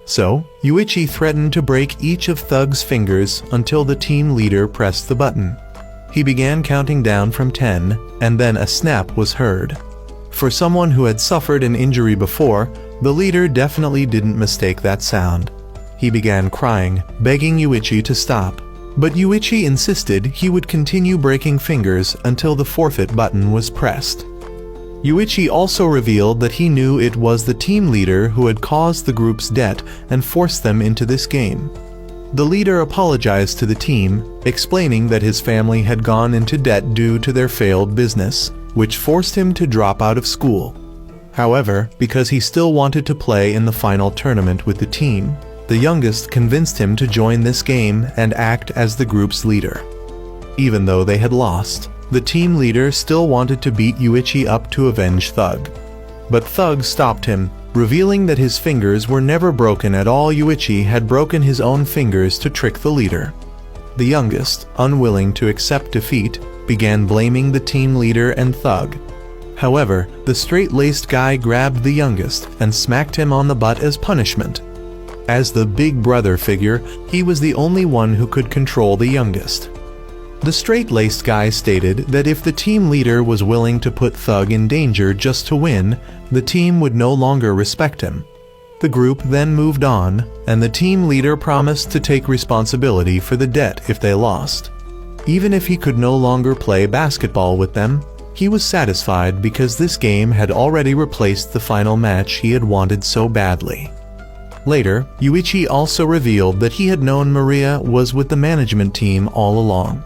So, Yuichi threatened to break each of Thug's fingers until the team leader pressed the button. He began counting down from 10, and then a snap was heard. For someone who had suffered an injury before, the leader definitely didn't mistake that sound. He began crying, begging Yuichi to stop. But Yuichi insisted he would continue breaking fingers until the forfeit button was pressed. Yuichi also revealed that he knew it was the team leader who had caused the group's debt and forced them into this game. The leader apologized to the team, explaining that his family had gone into debt due to their failed business, which forced him to drop out of school. However, because he still wanted to play in the final tournament with the team, the youngest convinced him to join this game and act as the group's leader. Even though they had lost, the team leader still wanted to beat Yuichi up to avenge Thug. But Thug stopped him, revealing that his fingers were never broken at all. Yuichi had broken his own fingers to trick the leader. The youngest, unwilling to accept defeat, began blaming the team leader and Thug. However, the straight-laced guy grabbed the youngest and smacked him on the butt as punishment. As the big brother figure, he was the only one who could control the youngest. The straight-laced guy stated that if the team leader was willing to put Thug in danger just to win, the team would no longer respect him. The group then moved on, and the team leader promised to take responsibility for the debt if they lost. Even if he could no longer play basketball with them, He was satisfied because this game had already replaced the final match he had wanted so badly. Later, Yuichi also revealed that he had known Maria was with the management team all along.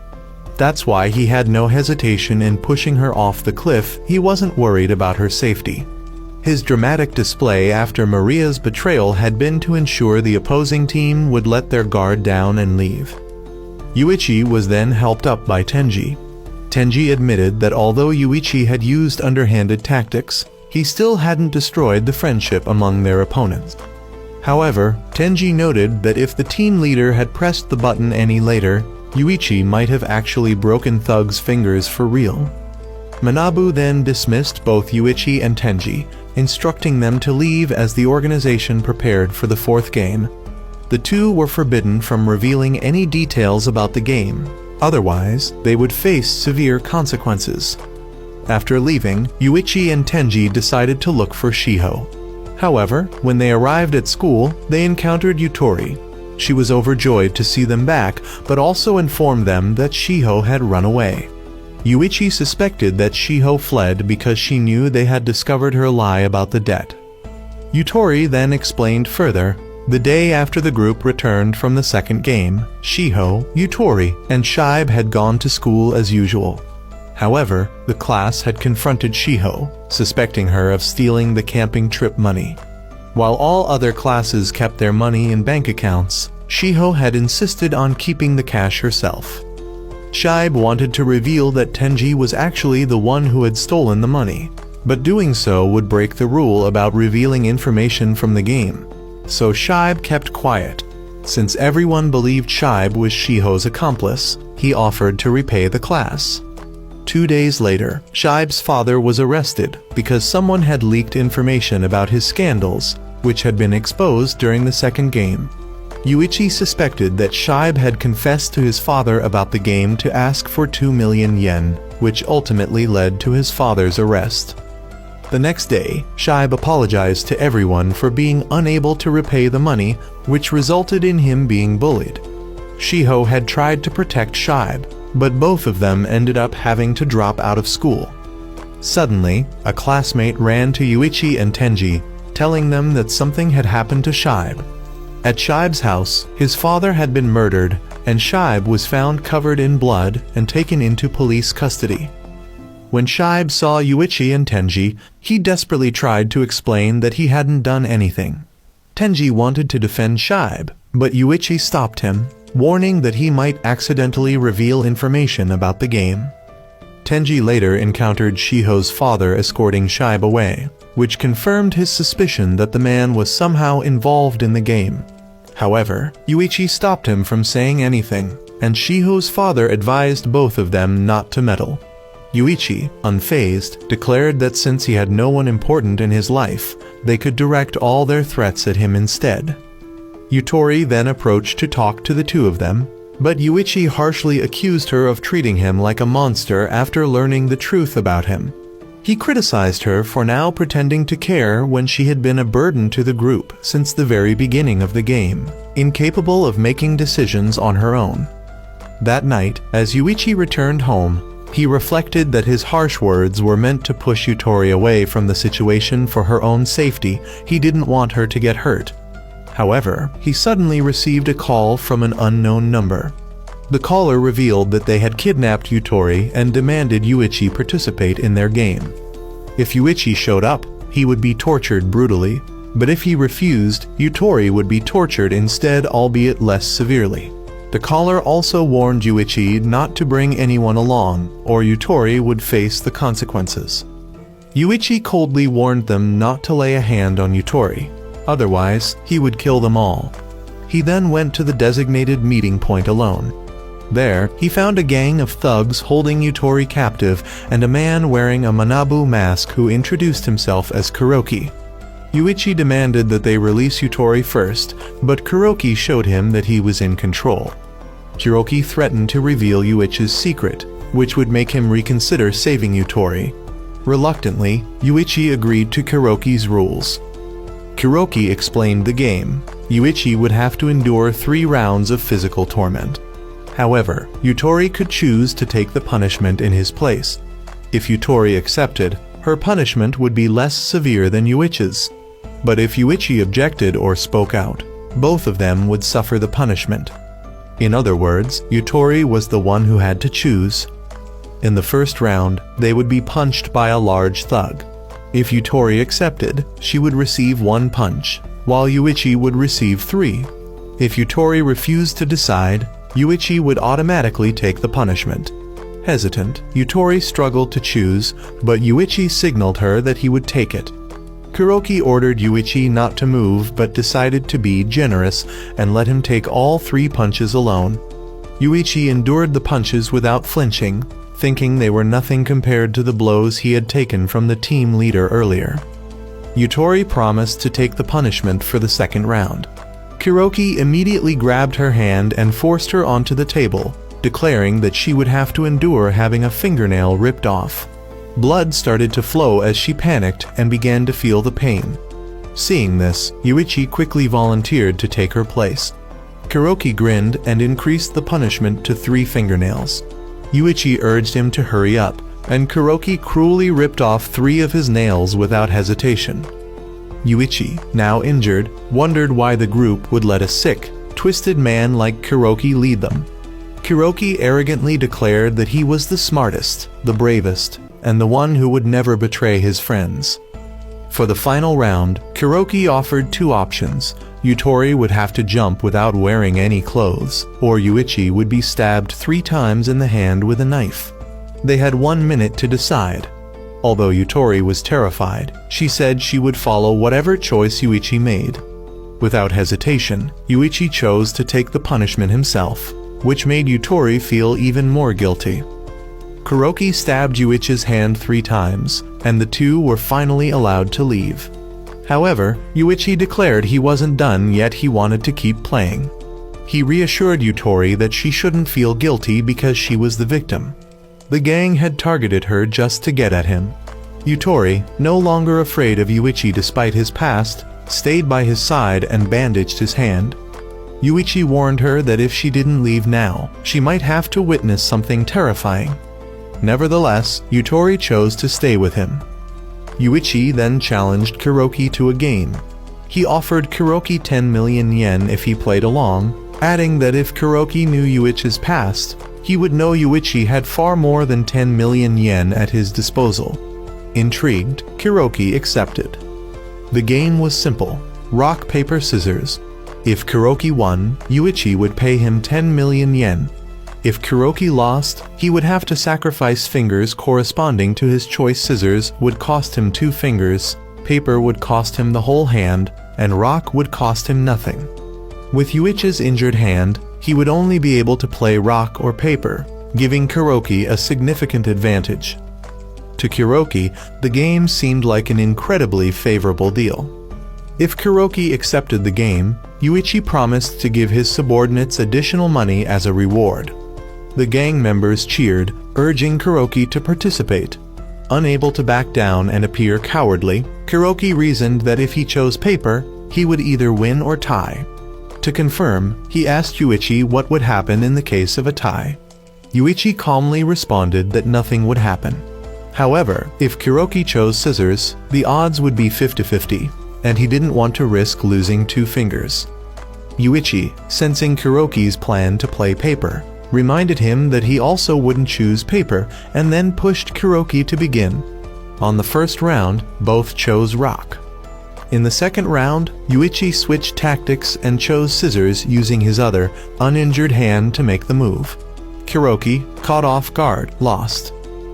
That's why he had no hesitation in pushing her off the cliff. He wasn't worried about her safety. His dramatic display after Maria's betrayal had been to ensure the opposing team would let their guard down and leave. Yuichi was then helped up by Tenji. Tenji admitted that although Yuichi had used underhanded tactics, he still hadn't destroyed the friendship among their opponents. However, Tenji noted that if the team leader had pressed the button any later, Yuichi might have actually broken Thug's fingers for real. Manabu then dismissed both Yuichi and Tenji, instructing them to leave as the organization prepared for the fourth game. The two were forbidden from revealing any details about the game, otherwise they would face severe consequences. After leaving, Yuichi and Tenji decided to look for Shiho. However, when they arrived at school, they encountered Yutori. She was overjoyed to see them back, but also informed them that Shiho had run away. Yuichi suspected that Shiho fled because she knew they had discovered her lie about the debt. Yutori then explained further. The day after the group returned from the second game, Shiho, Yutori, and Shibe had gone to school as usual. However, the class had confronted Shiho, suspecting her of stealing the camping trip money. While all other classes kept their money in bank accounts, Shiho had insisted on keeping the cash herself. Shibe wanted to reveal that Tenji was actually the one who had stolen the money, but doing so would break the rule about revealing information from the game. So Shibe kept quiet. Since everyone believed Shibe was Shiho's accomplice, he offered to repay the class. 2 days later, Shibe's father was arrested because someone had leaked information about his scandals, which had been exposed during the second game. Yuichi suspected that Shibe had confessed to his father about the game to ask for 2 million yen, which ultimately led to his father's arrest. The next day, Shibe apologized to everyone for being unable to repay the money, which resulted in him being bullied. Shiho had tried to protect Shibe, but both of them ended up having to drop out of school. Suddenly, a classmate ran to Yuichi and Tenji, telling them that something had happened to Shibe. At Shibe's house, his father had been murdered, and Shibe was found covered in blood and taken into police custody. When Shibe saw Yuichi and Tenji, he desperately tried to explain that he hadn't done anything. Tenji wanted to defend Shibe, but Yuichi stopped him, warning that he might accidentally reveal information about the game. Tenji later encountered Shiho's father escorting Shibe away, which confirmed his suspicion that the man was somehow involved in the game. However, Yuichi stopped him from saying anything, and Shiho's father advised both of them not to meddle. Yuichi, unfazed, declared that since he had no one important in his life, they could direct all their threats at him instead. Yutori then approached to talk to the two of them, but Yuichi harshly accused her of treating him like a monster after learning the truth about him. He criticized her for now pretending to care when she had been a burden to the group since the very beginning of the game, incapable of making decisions on her own. That night, as Yuichi returned home, he reflected that his harsh words were meant to push Yutori away from the situation for her own safety. He didn't want her to get hurt. However, he suddenly received a call from an unknown number. The caller revealed that they had kidnapped Yutori and demanded Yuichi participate in their game. If Yuichi showed up, he would be tortured brutally, but if he refused, Yutori would be tortured instead, albeit less severely. The caller also warned Yuichi not to bring anyone along, or Yutori would face the consequences. Yuichi coldly warned them not to lay a hand on Yutori, otherwise he would kill them all. He then went to the designated meeting point alone. There, he found a gang of thugs holding Yutori captive and a man wearing a Manabu mask who introduced himself as Kuroki. Yuichi demanded that they release Yutori first, but Kuroki showed him that he was in control. Kuroki threatened to reveal Yuichi's secret, which would make him reconsider saving Yutori. Reluctantly, Yuichi agreed to Kuroki's rules. Kuroki explained the game. Yuichi would have to endure 3 rounds of physical torment. However, Yutori could choose to take the punishment in his place. If Yutori accepted, her punishment would be less severe than Yuichi's. But if Yuichi objected or spoke out, both of them would suffer the punishment. In other words, Yutori was the one who had to choose. In the first round, they would be punched by a large thug. If Yutori accepted, she would receive 1 punch, while Yuichi would receive 3. If Yutori refused to decide, Yuichi would automatically take the punishment. Hesitant, Yutori struggled to choose, but Yuichi signaled her that he would take it. Kuroki ordered Yuichi not to move but decided to be generous and let him take all 3 punches alone. Yuichi endured the punches without flinching, thinking they were nothing compared to the blows he had taken from the team leader earlier. Yutori promised to take the punishment for the second round. Kuroki immediately grabbed her hand and forced her onto the table, declaring that she would have to endure having a fingernail ripped off. Blood started to flow as she panicked and began to feel the pain. Seeing this, Yuichi quickly volunteered to take her place. Kuroki grinned and increased the punishment to 3 fingernails. Yuichi urged him to hurry up, and Kuroki cruelly ripped off 3 of his nails without hesitation. Yuichi, now injured, wondered why the group would let a sick, twisted man like Kuroki lead them. Kuroki arrogantly declared that he was the smartest, the bravest, and the one who would never betray his friends. For the final round, Kuroki offered 2 options. Yutori would have to jump without wearing any clothes, or Yuichi would be stabbed 3 times in the hand with a knife. They had 1 minute to decide. Although Yutori was terrified, she said she would follow whatever choice Yuichi made. Without hesitation, Yuichi chose to take the punishment himself, which made Yutori feel even more guilty. Kuroki stabbed Yuichi's hand 3 times, and the 2 were finally allowed to leave. However, Yuichi declared he wasn't done yet. He wanted to keep playing. He reassured Yutori that she shouldn't feel guilty because she was the victim. The gang had targeted her just to get at him. Yutori, no longer afraid of Yuichi despite his past, stayed by his side and bandaged his hand. Yuichi warned her that if she didn't leave now, she might have to witness something terrifying. Nevertheless, Yutori chose to stay with him. Yuichi then challenged Kuroki to a game. He offered Kuroki 10 million yen if he played along, adding that if Kuroki knew Yuichi's past, he would know Yuichi had far more than 10 million yen at his disposal. Intrigued, Kuroki accepted. The game was simple: rock, paper, scissors. If Kuroki won, Yuichi would pay him 10 million yen. If Kuroki lost, he would have to sacrifice fingers corresponding to his choice. Scissors would cost him 2 fingers, paper would cost him the whole hand, and rock would cost him nothing. With Yuichi's injured hand, he would only be able to play rock or paper, giving Kuroki a significant advantage. To Kuroki, the game seemed like an incredibly favorable deal. If Kuroki accepted the game, Yuichi promised to give his subordinates additional money as a reward. The gang members cheered, urging Kuroki to participate. Unable to back down and appear cowardly, Kuroki reasoned that if he chose paper, he would either win or tie. To confirm, he asked Yuichi what would happen in the case of a tie. Yuichi calmly responded that nothing would happen. However, if Kuroki chose scissors, the odds would be 50-50, and he didn't want to risk losing 2 fingers. Yuichi, sensing Kuroki's plan to play paper, reminded him that he also wouldn't choose paper and then pushed Kuroki to begin. On the first round, both chose rock. In the second round, Yuichi switched tactics and chose scissors using his other, uninjured hand to make the move. Kuroki, caught off guard, lost.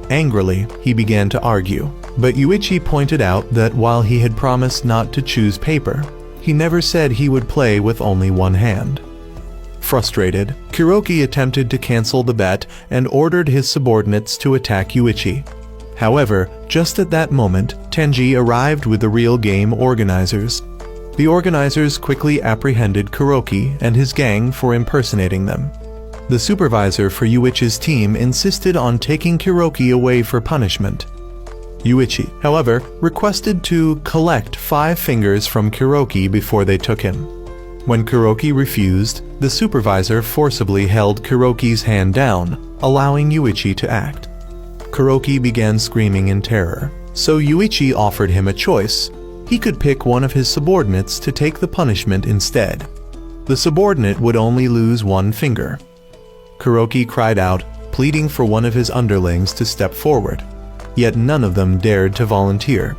Angrily, he began to argue, but Yuichi pointed out that while he had promised not to choose paper, he never said he would play with only 1 hand. Frustrated, Kuroki attempted to cancel the bet and ordered his subordinates to attack Yuichi. However, just at that moment, Tenji arrived with the real game organizers. The organizers quickly apprehended Kuroki and his gang for impersonating them. The supervisor for Yuichi's team insisted on taking Kuroki away for punishment. Yuichi, however, requested to collect 5 fingers from Kuroki before they took him. When Kuroki refused, the supervisor forcibly held Kuroki's hand down, allowing Yuichi to act. Kuroki began screaming in terror. So Yuichi offered him a choice. He could pick one of his subordinates to take the punishment instead. The subordinate would only lose one finger. Kuroki cried out, pleading for one of his underlings to step forward. Yet none of them dared to volunteer.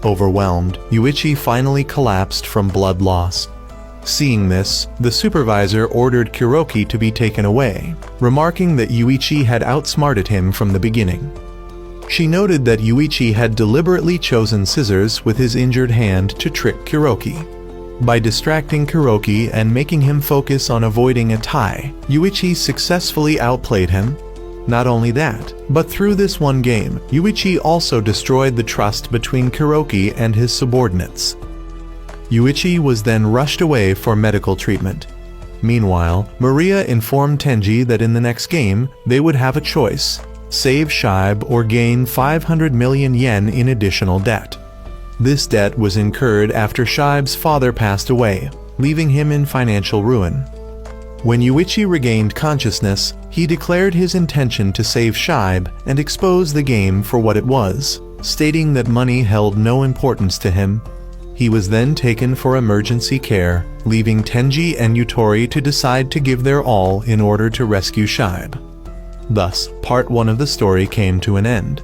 Overwhelmed, Yuichi finally collapsed from blood loss. Seeing this, the supervisor ordered Kuroki to be taken away, remarking that Yuichi had outsmarted him from the beginning. She noted that Yuichi had deliberately chosen scissors with his injured hand to trick Kuroki. By distracting Kuroki and making him focus on avoiding a tie, Yuichi successfully outplayed him. Not only that, but through this one game, Yuichi also destroyed the trust between Kuroki and his subordinates. Yuichi was then rushed away for medical treatment. Meanwhile, Maria informed Tenji that in the next game, they would have a choice: save Shibe or gain 500 million yen in additional debt. This debt was incurred after Shibe's father passed away, leaving him in financial ruin. When Yuichi regained consciousness, he declared his intention to save Shibe and expose the game for what it was, stating that money held no importance to him. He was then taken for emergency care, leaving Tenji and Yutori to decide to give their all in order to rescue Shibe. Thus, part 1 of the story came to an end.